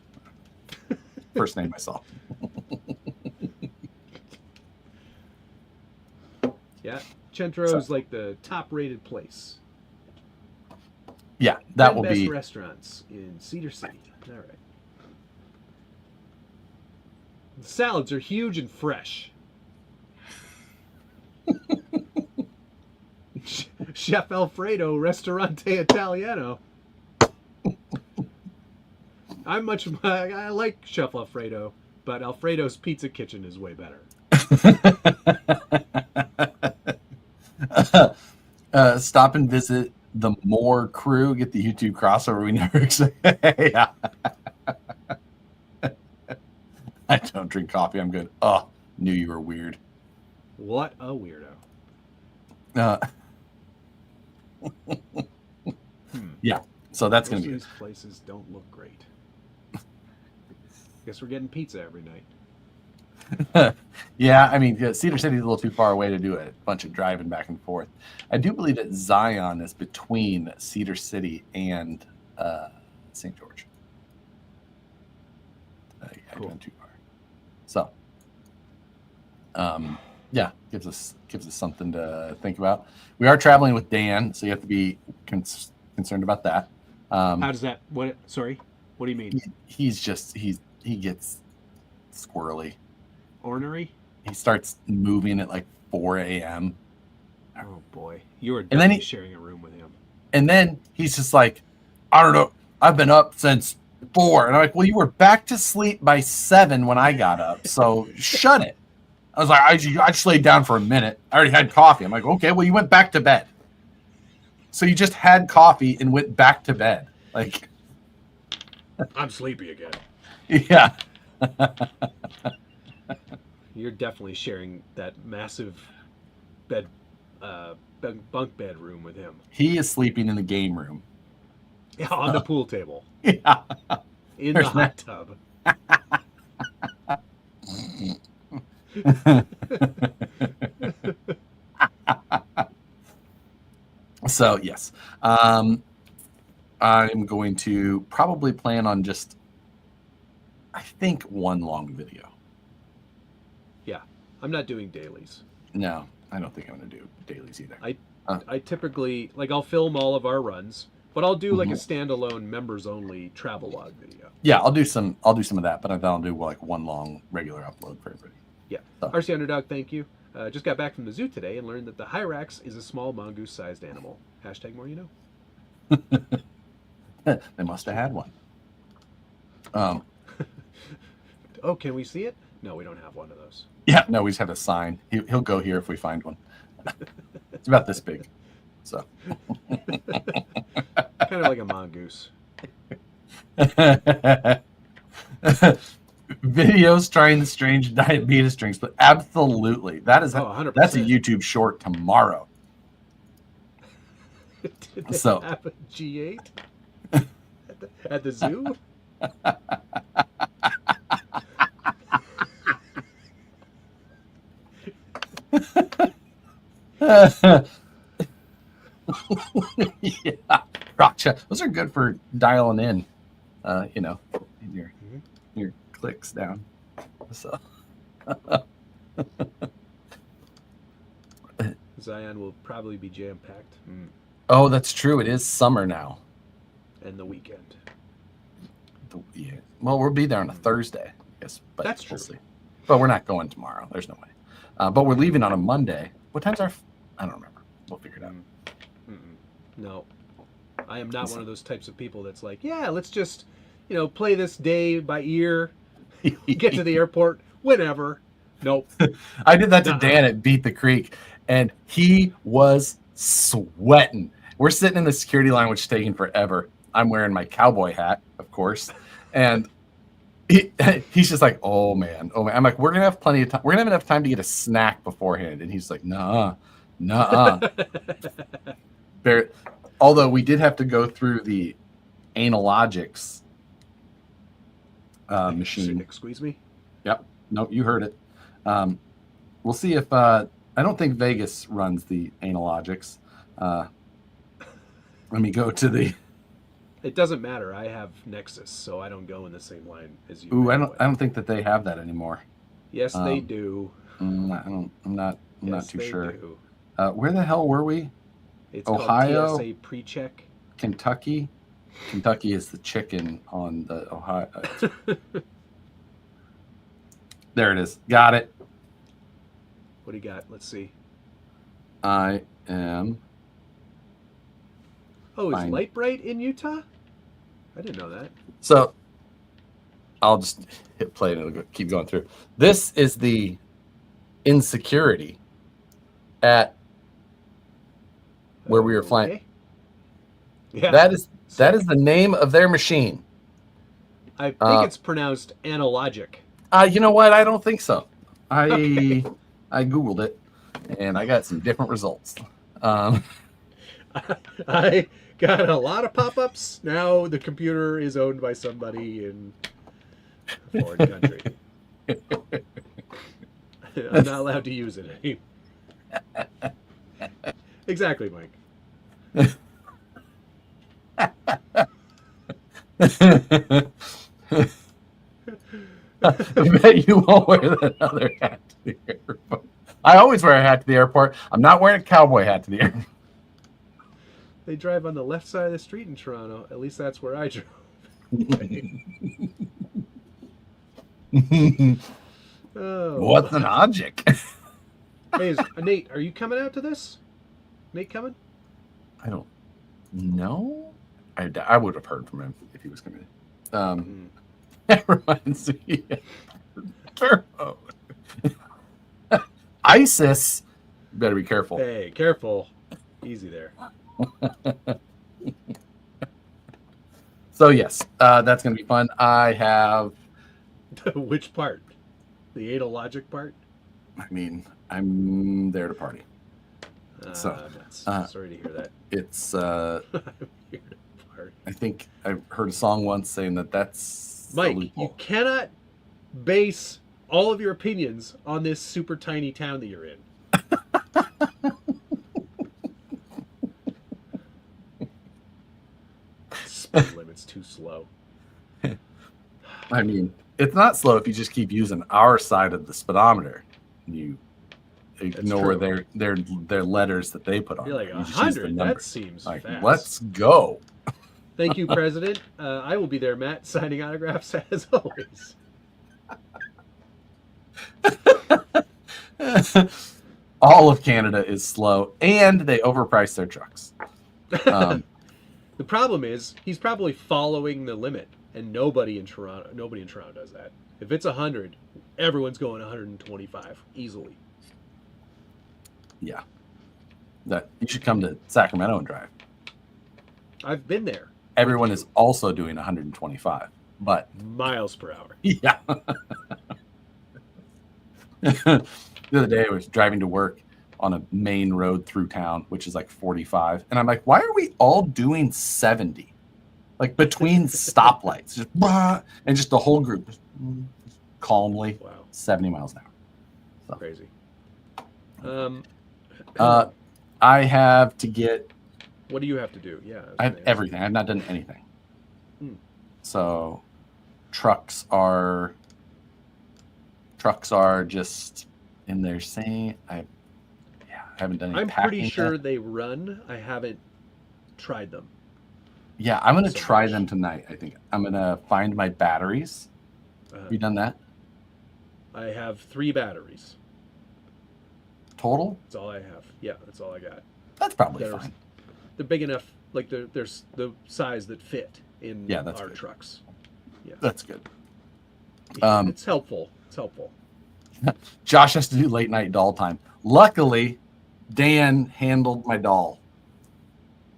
First name I saw. Yeah, Centro's like the top-rated place. Yeah, that 10 will best be restaurants in Cedar City. All right. The salads are huge and fresh. Chef Alfredo Ristorante Italiano. I like Chef Alfredo, but Alfredo's Pizza Kitchen is way better. Stop and visit the Moore crew. Get the YouTube crossover we never expected. Yeah. I don't drink coffee. I'm good. Oh, knew you were weird. What a weirdo. Yeah. So that's going to be These places don't look great. Guess we're getting pizza every night. Yeah, I mean, Cedar City's a little too far away to do a bunch of driving back and forth. I do believe that Zion is between Cedar City and St. George. Yeah, going too far. So, yeah, gives us something to think about. We are traveling with Dan, so you have to be concerned about that. How does that? What? Sorry, what do you mean? He gets squirrely. Ornery? He starts moving at like 4 a.m. Oh boy, you are definitely sharing a room with him. And then he's just like, I don't know, I've been up since 4. And I'm like, well, you were back to sleep by 7 when I got up, so shut it. I was like, I just laid down for a minute. I already had coffee. I'm like, okay, well, you went back to bed. So you just had coffee and went back to bed. Like, I'm sleepy again. Yeah. You're definitely sharing that massive bunk bed room with him. He is sleeping in the game room. Yeah, on the pool table. Yeah. In the hot tub. So, yes. I'm going to probably plan on just, I think, one long video. Yeah. I'm not doing dailies. No, I don't think I'm going to do dailies either. I typically, like, I'll film all of our runs, but I'll do like a standalone members-only travel log video. Yeah, I'll do some of that, but I'll do like one long regular upload for everybody. Yeah. So. RC Underdog, thank you. Just got back from the zoo today and learned that the Hyrax is a small mongoose-sized animal. # more you know. They must have had one. Oh, can we see it? No, we don't have one of those. Yeah, no, we just have a sign. He'll go here if we find one. It's about this big. So. Kind of like a mongoose. Videos trying the strange diabetes drinks, but absolutely. That's a YouTube short tomorrow. Did they have a G8 at the zoo? Yeah, gotcha. Those are good for dialing in, your clicks down. So Zion will probably be jam-packed. Oh, that's true. It is summer now. And the weekend. Well, we'll be there on a Thursday, I guess. But that's true. We'll see. But we're not going tomorrow. There's no way. But we're leaving on a Monday. What time's our... I don't remember. We'll figure it out. No. I am not one of those types of people that's like, yeah, let's just, play this day by ear, get to the airport, whenever. Nope. I did that to Dan at Beat the Creek, and he was sweating. We're sitting in the security line, which is taking forever. I'm wearing my cowboy hat, of course, and he's just like, oh man. I'm like, we're gonna have plenty of time. We're gonna have enough time to get a snack beforehand, and he's like, nuh-uh. Although we did have to go through the analogics machine. Squeeze me. Yep. Nope. You heard it. We'll see if I don't think Vegas runs the analogics. Let me go to the. It doesn't matter. I have Nexus, so I don't go in the same line as you. Ooh, I don't think that they have that anymore. Yes, they do. I'm not too sure. Do. Where the hell were we? It's Ohio, called TSA pre-check. Kentucky. Kentucky is the chicken on the Ohio. There it is. Got it. What do you got? Let's see. I am. Oh, is Light Bright in Utah? I didn't know that. So I'll just hit play and it'll keep going through. This is the insecurity at where we were flying. Yeah, that is the name of their machine. I think it's pronounced analogic. You know what? I don't think so. I Googled it and I got some different results. I got a lot of pop-ups. Now the computer is owned by somebody in a foreign country. I'm not allowed to use it anymore. Exactly, Mike. I bet you won't wear that other hat to the airport. I always wear a hat to the airport. I'm not wearing a cowboy hat to the airport. They drive on the left side of the street in Toronto. At least that's where I drove. Oh. What's an object? Hey, Nate, are you coming out to this? Nate coming? I don't know. I would have heard from him if he was coming in. That reminds me. Turbo. ISIS. Better be careful. Hey, careful. Easy there. So yes, that's going to be fun. I have. Which part? The Ada Logic part? I mean, I'm there to party. Sorry to hear that. It's. I think I heard a song once saying that's. Mike, you cannot base all of your opinions on this super tiny town that you're in. Speed limit's too slow. I mean, it's not slow if you just keep using our side of the speedometer. You ignore their letters that they put on. You're like 100. That seems like, fast. Let's go. Thank you, President. I will be there, Matt, signing autographs as always. All of Canada is slow, and they overprice their trucks. The problem is he's probably following the limit, and nobody in Toronto does that. If it's 100, everyone's going 125 easily. Yeah, that you should come to Sacramento and drive. I've been there. Everyone is also doing 125, but miles per hour. Yeah. The other day I was driving to work on a main road through town, which is like 45. And I'm like, why are we all doing 70? Like between stoplights, just and just the whole group just calmly 70 miles an hour. So. Crazy. I have to get. What do you have to do? Yeah. I have everything. I've not done anything. So trucks are just in there saying I haven't done any I'm packing pretty sure yet. they run. I haven't tried them. Yeah, I'm gonna try them tonight. I think I'm gonna find my batteries. Have you done that? I have 3 batteries. Total? That's all I have. Yeah, that's all I got. That's probably fine. They're big enough, like there's the size that fit in our trucks. Yeah, that's good. It's helpful. It's helpful. Josh has to do late night doll time. Luckily, Dan handled my doll.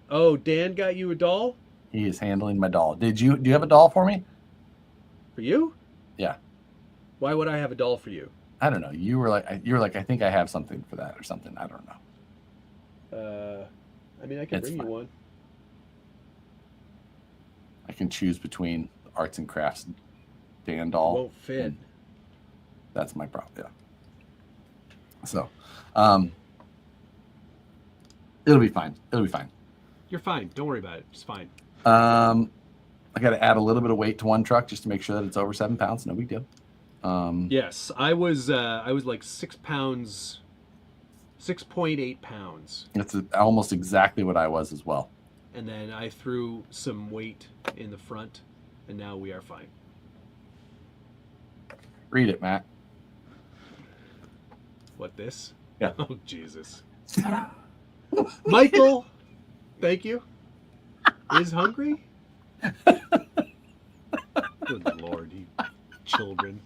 Oh, Dan got you a doll? He is handling my doll. Do you have a doll for me? For you? Yeah. Why would I have a doll for you? I don't know. You were like, I think I have something for that or something. I don't know. I mean, I can bring you one. I can choose between arts and crafts Dan doll. Won't fit. That's my problem. Yeah. So, it'll be fine. It'll be fine. You're fine. Don't worry about it. It's fine. I got to add a little bit of weight to one truck just to make sure that it's over 7 pounds. No big deal. Yes, I was like 6 pounds, 6.8 pounds. That's almost exactly what I was as well. And then I threw some weight in the front, and now we are fine. Read it, Matt. What, this? Yeah. Oh, Jesus. Michael, thank you, is hungry? Good Lord, you children.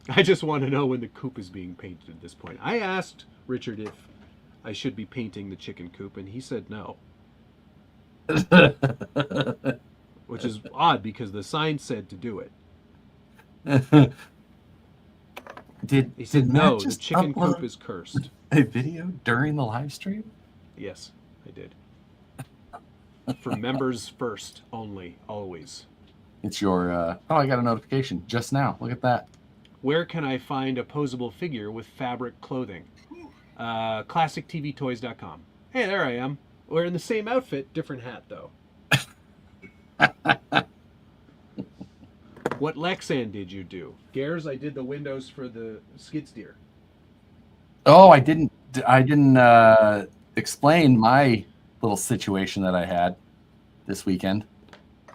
I just want to know when the coop is being painted at this point. I asked Richard if I should be painting the chicken coop, and he said no. Which is odd because the sign said to do it. He said no, the chicken coop is cursed. A video during the live stream? Yes, I did. For members first only, always. It's your, oh, I got a notification just now. Look at that. Where can I find a posable figure with fabric clothing? ClassicTVToys.com. Hey, there I am. We're in the same outfit, different hat, though. What Lexan did you do? Gares, I did the windows for the skid steer. Oh, I didn't explain my little situation that I had this weekend.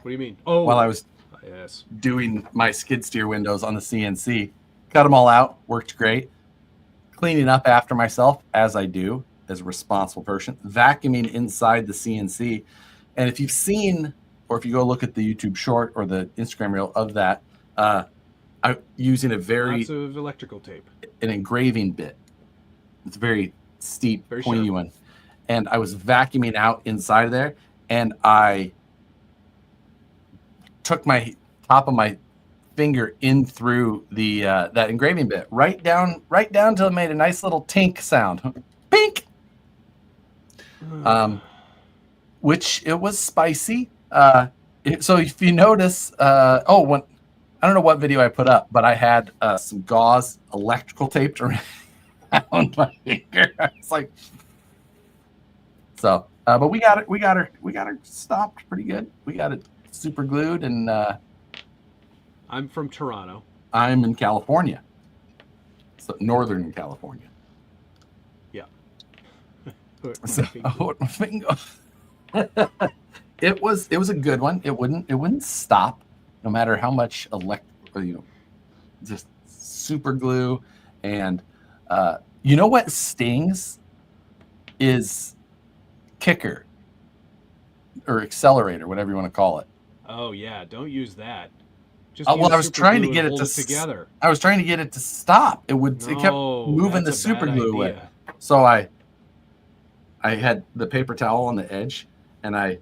What do you mean? Oh, while I was doing my skid steer windows on the CNC. Cut them all out. Worked great. Cleaning up after myself, as I do, as a responsible person. Vacuuming inside the CNC. And if you've seen, or if you go look at the YouTube short or the Instagram reel of that, I'm using a very... Lots of electrical tape. An engraving bit. It's a very steep, very pointy sharp one. And I was vacuuming out inside of there, and I took my top of my finger in through the that engraving bit, right down till it made a nice little tink sound. Pink. Which it was spicy. So if you notice, I don't know what video I put up, but I had some gauze electrical taped around my finger. I was like, so, but we got her stopped pretty good. We got it super glued, and I'm from Toronto. I'm in California, so northern California. Yeah. So, my finger. It was a good one. It wouldn't stop, no matter how much just super glue. And you know what stings is kicker or accelerator, whatever you want to call it. Oh yeah, don't use that. Just I was trying to get it together. I was trying to get it to stop. It kept moving the super glue away. So I had the paper towel on the edge, and had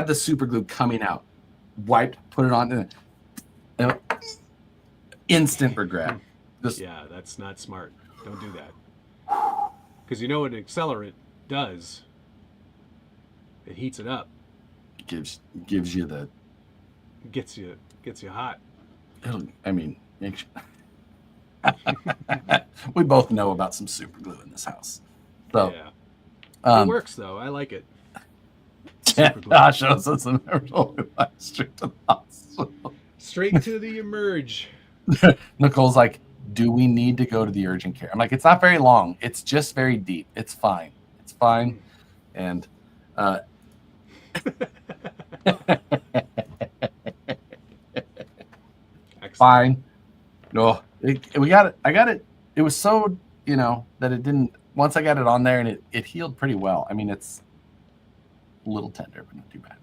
the super glue coming out, wiped, put it on, and instant regret. Yeah, that's not smart. Don't do that. Because you know what an accelerant does? It heats it up. Gives you the... Gets you hot. We both know about some super glue in this house. So, yeah. It works, though. I like it. Josh shows us an straight to the hospital. Straight to the emerge. Nicole's like, do we need to go to the urgent care? I'm like, it's not very long. It's just very deep. It's fine. It's fine. And fine. No, we got it. I got it. It was so, that it didn't, once I got it on there, and it healed pretty well. I mean, it's a little tender, but not too bad.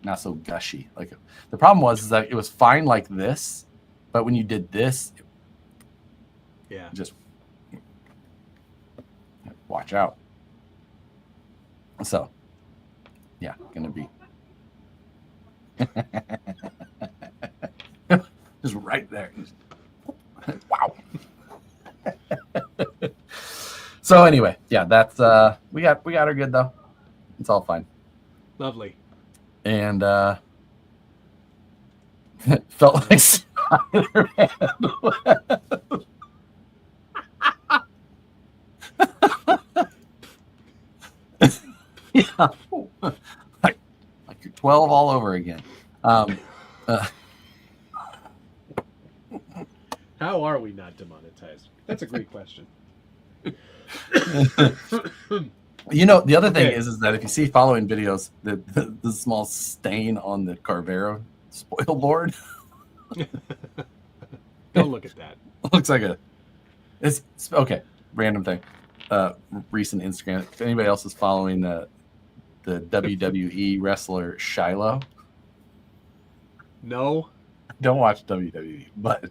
Not so gushy. Like, the problem was that it was fine like this, but when you did this, just watch out. So, yeah, gonna be just right there. Wow. So anyway, yeah, that's we got her good though. It's all fine. Lovely. And felt like Spider-Man. 12 all over again. How are we not demonetized? That's a great question. You know, the other thing is that if you see following videos, the small stain on the Carvero spoil board. Don't look at that. Looks like it's okay. Random thing. Recent Instagram. If anybody else is following the WWE wrestler Shiloh, no, don't watch WWE. But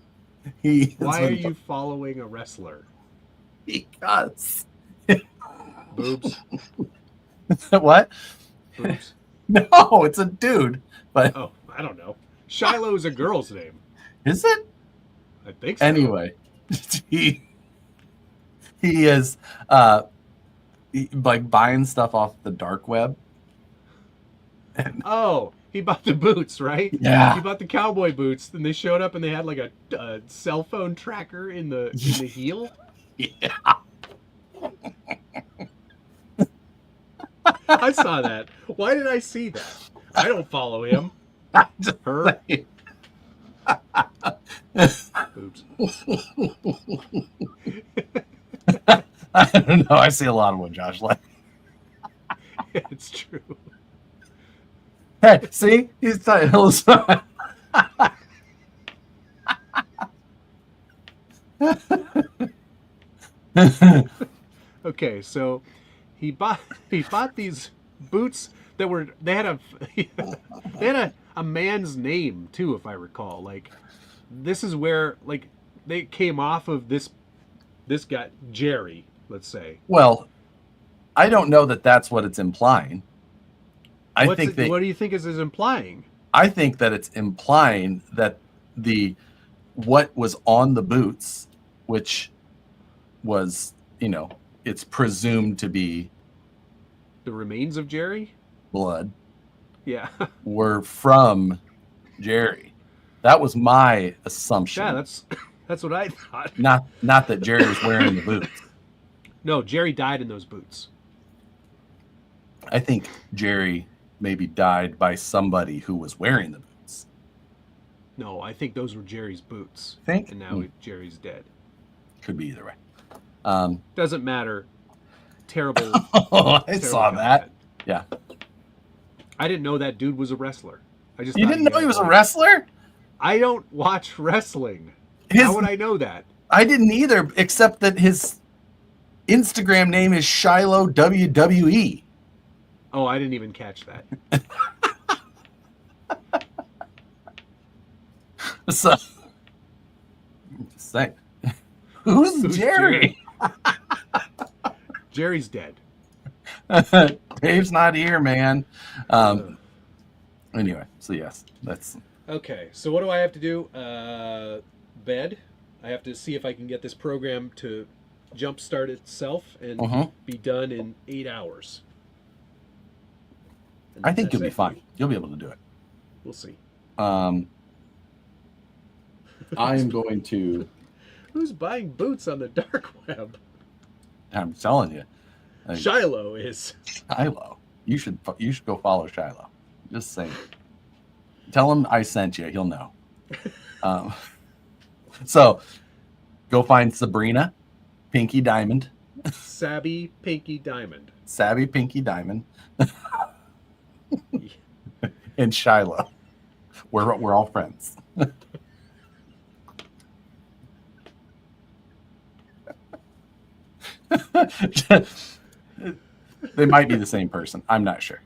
he. Why are you following a wrestler? Because. Boobs. What? Boobs. No, it's a dude. But I don't know. Shiloh is a girl's name. Is it? I think so. Anyway, he is like buying stuff off the dark web. And, he bought the boots, right? Yeah. He bought the cowboy boots, and they showed up, and they had like a cell phone tracker in the heel. Yeah. I saw that. Why did I see that? I don't follow him. Her. Oops. I don't know. I see a lot of what Josh like. It's true. Hey, see? He's tight. Okay, so he bought these boots that they had a man's name too, if I recall. Like, this is where like they came off of this guy Jerry, let's say. Well, I don't know that that's what it's implying. What do you think is implying? I think that it's implying that what was on the boots, which was, it's presumed to be the remains of Jerry? Blood. Yeah. Were from Jerry. That was my assumption. Yeah, that's what I thought. Not that Jerry was wearing the boots. No, Jerry died in those boots. I think Jerry maybe died by somebody who was wearing the boots. No, I think those were Jerry's boots. Think? And now Jerry's dead. Could be either way. Doesn't matter. Terrible. I saw that. Yeah. I didn't know that dude was a wrestler. You didn't know he was a wrestler? I don't watch wrestling. How would I know that? I didn't either, except that his Instagram name is Shiloh WWE. Oh, I didn't even catch that. So, just saying. Who's Jerry? Jerry's dead. Dave's not here, man. Anyway, so yes, that's okay. So what do I have to do? Bed. I have to see if I can get this program to jumpstart itself and be done in 8 hours. And I think you'll be fine. You'll be able to do it. We'll see. I am going to. Who's buying boots on the dark web? I'm telling you. Shiloh is. Shiloh. You should go follow Shiloh. Just saying. Tell him I sent you. He'll know. So, go find Sabrina, Pinky Diamond. Sabby Pinky Diamond. Savvy Pinky Diamond. And Shiloh. We're all friends. They might be the same person. I'm not sure.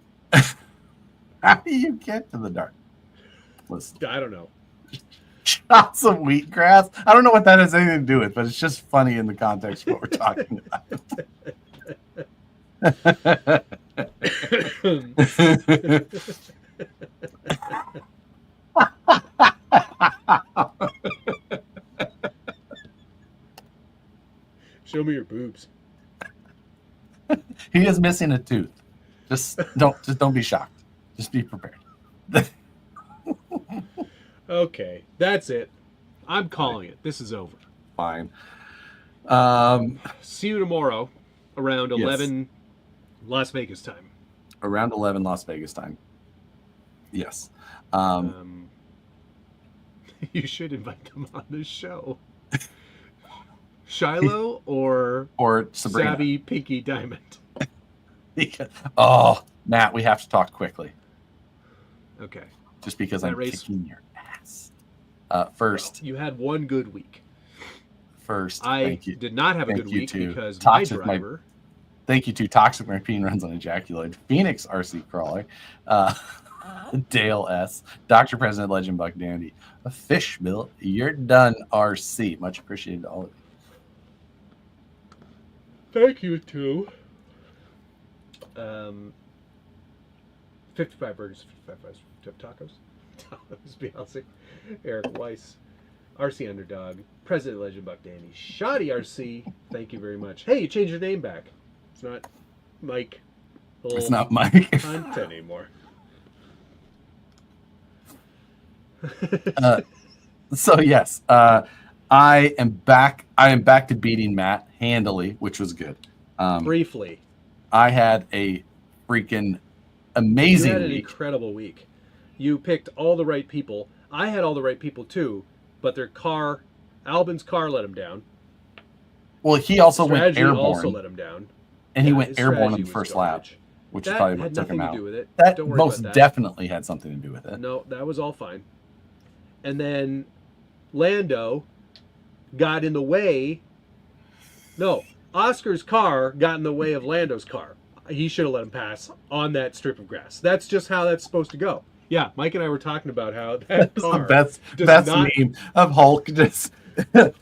How do you get to the dark? Listen. I don't know. Shots of wheatgrass. I don't know what that has anything to do with, but it's just funny in the context of what we're talking about. Show me your boobs. He is missing a tooth. Just don't be shocked. Just be prepared. Okay, that's it. I'm calling it. This is over. Fine. See you tomorrow around 11 Las Vegas time. Around 11 Las Vegas time. Yes. You should invite them on the show. Shiloh or Sabrina. Savvy Pinky Diamond. Oh, Matt, we have to talk quickly. Okay. Just because I'm kicking your ass. First, well, you had one good week. First, I did not have a good week because my driver. Thank you to Toxic Marine runs on Ejaculate, Phoenix RC Crawler, Dale S, Dr. President Legend Buck Dandy, a Fish Bill, You're Done RC. Much appreciated to all of you. Thank you to 55 burgers, 55 tacos, Thomas Beyonce, Eric Weiss, RC Underdog, President Legend Buck Dandy, Shoddy RC. Thank you very much. Hey, you changed your name back. It's not Mike. It's not Mike Hunt anymore. So yes, I am back. I am back to beating Matt handily, which was good. Briefly, I had a freaking amazing You had an incredible week. You picked all the right people. I had all the right people too, but their car, Albin's car, let him down. Well, he also went airborne. Also let him down. And he went airborne in the first lap, which is probably what took him out. To do with it. That most definitely had something to do with it. No, that was all fine. And then Lando got in the way. No, Oscar's car got in the way of Lando's car. He should have let him pass on that strip of grass. That's just how that's supposed to go. Yeah, Mike and I were talking about how that car that's meme of Hulk just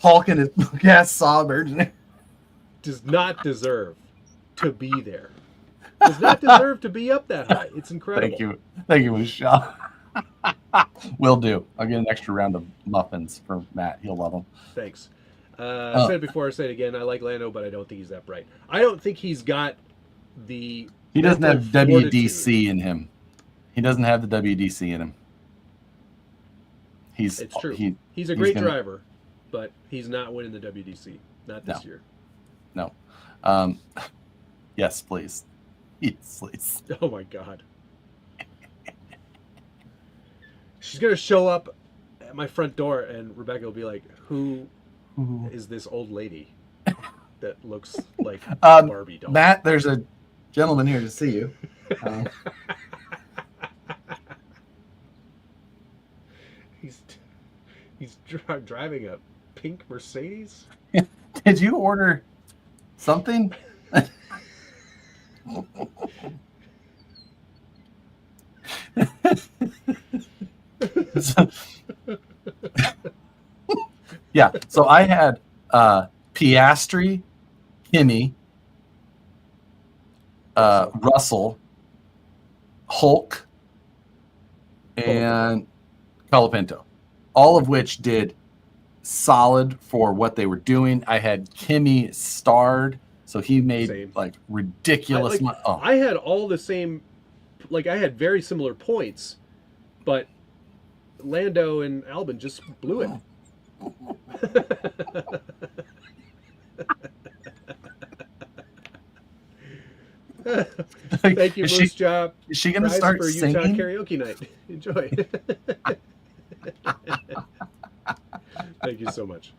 Hulk and his gas Sawbird does not deserve to be there. Does not deserve to be up that high. It's incredible. Thank you, Michelle. Will do. I'll get an extra round of muffins for Matt. He'll love them. Thanks. I said it before, I say it again. I like Lando, but I don't think he's that bright. I don't think he's got the... He doesn't have WDC in him. He doesn't have the WDC in him. It's true. He's a great driver, but he's not winning the WDC. Not this year. No. Yes, please. Yes, please. Oh, my God. She's going to show up at my front door, and Rebecca will be like, who is this old lady that looks like a Barbie doll? Matt, there's a gentleman here to see you. He's driving a pink Mercedes. Did you order something? Yeah, so I had Piastri, Kimi, Russell, Hulk, and Colapinto, all of which did solid for what they were doing. I had Kimi starred, so he made like ridiculous money. I had all the same, like I had very similar points, but Lando and Albin just blew it. Thank you, Moose Job. Is she going to start for singing? Utah karaoke night. Enjoy. Thank you so much.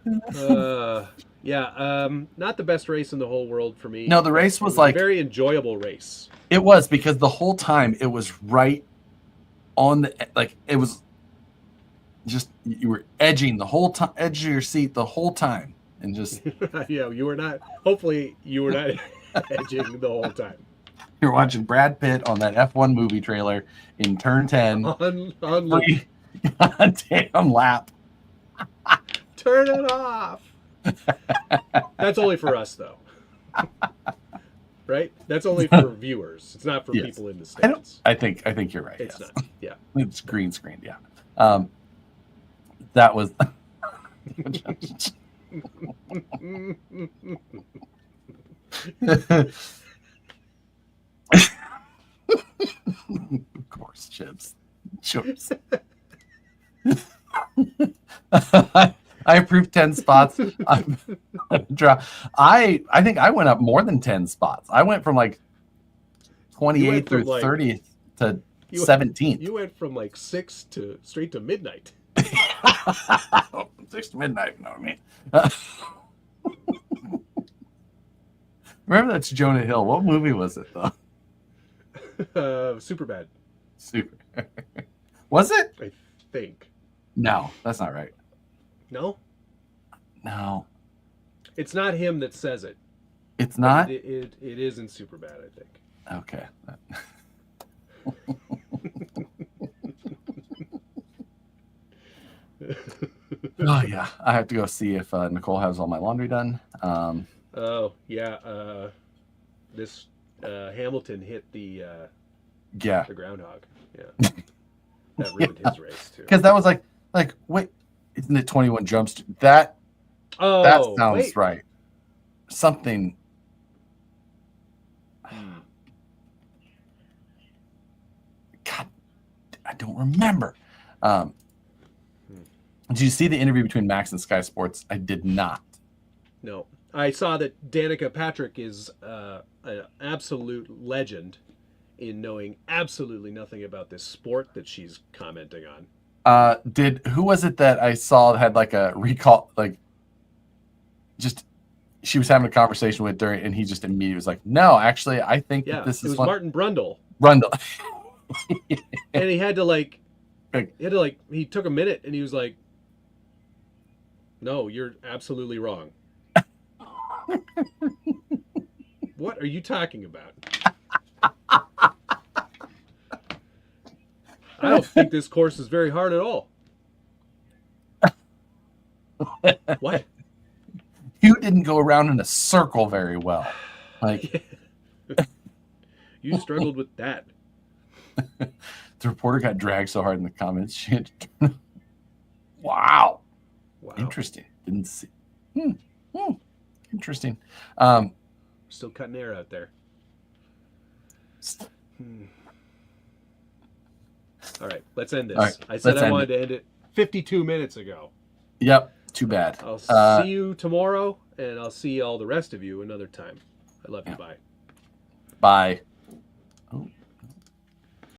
Not the best race in the whole world for me. No, the race was like a very enjoyable race. It was, because the whole time it was right on the, like, it was just, you were edging the whole time, edge of your seat the whole time, and just yeah, you were not, hopefully you were not edging the whole time. You're watching Brad Pitt on that F1 movie trailer in turn 10 on damn lap. Turn it off. That's only for us though. Right? That's only for viewers. It's not for people in the States. I think you're right. It's not. Yeah. It's green screen. Yeah. That was. Of course, chips. I approved 10 spots. I think I went up more than 10 spots. I went from like 28th through 30th to 17th. You went from like 6 to straight to midnight. 6 to midnight, you know what I mean? Remember that's Jonah Hill. What movie was it, though? Super bad. Super. Was it? I think. No, that's not right. No? No. It's not him that says it. It's not? It isn't super bad, I think. Okay. Oh, yeah. I have to go see if Nicole has all my laundry done. Oh, yeah. This Hamilton hit the groundhog. Yeah. That ruined his race, too. Because that was like, wait, isn't it 21 jumps? That sounds right. Something. God, I don't remember. Did you see the interview between Max and Sky Sports? I did not. No. I saw that Danica Patrick is an absolute legend in knowing absolutely nothing about this sport that she's commenting on. Who was it that I saw had like a recall, like just she was having a conversation with her and he just immediately was like, no, actually, I think that this is it was fun. Martin Brundle. And he had to he took a minute and he was like, no, you're absolutely wrong. What are you talking about? I don't think this course is very hard at all. What? You didn't go around in a circle very well. Like you struggled with that. The reporter got dragged so hard in the comments. She had to... Wow. Interesting. Didn't see. Interesting. Still cutting air out there. All right, let's end this. Right, I said I wanted to end it 52 minutes ago. Yep, too bad. I'll see you tomorrow, and I'll see all the rest of you another time. I love you. Bye. Bye.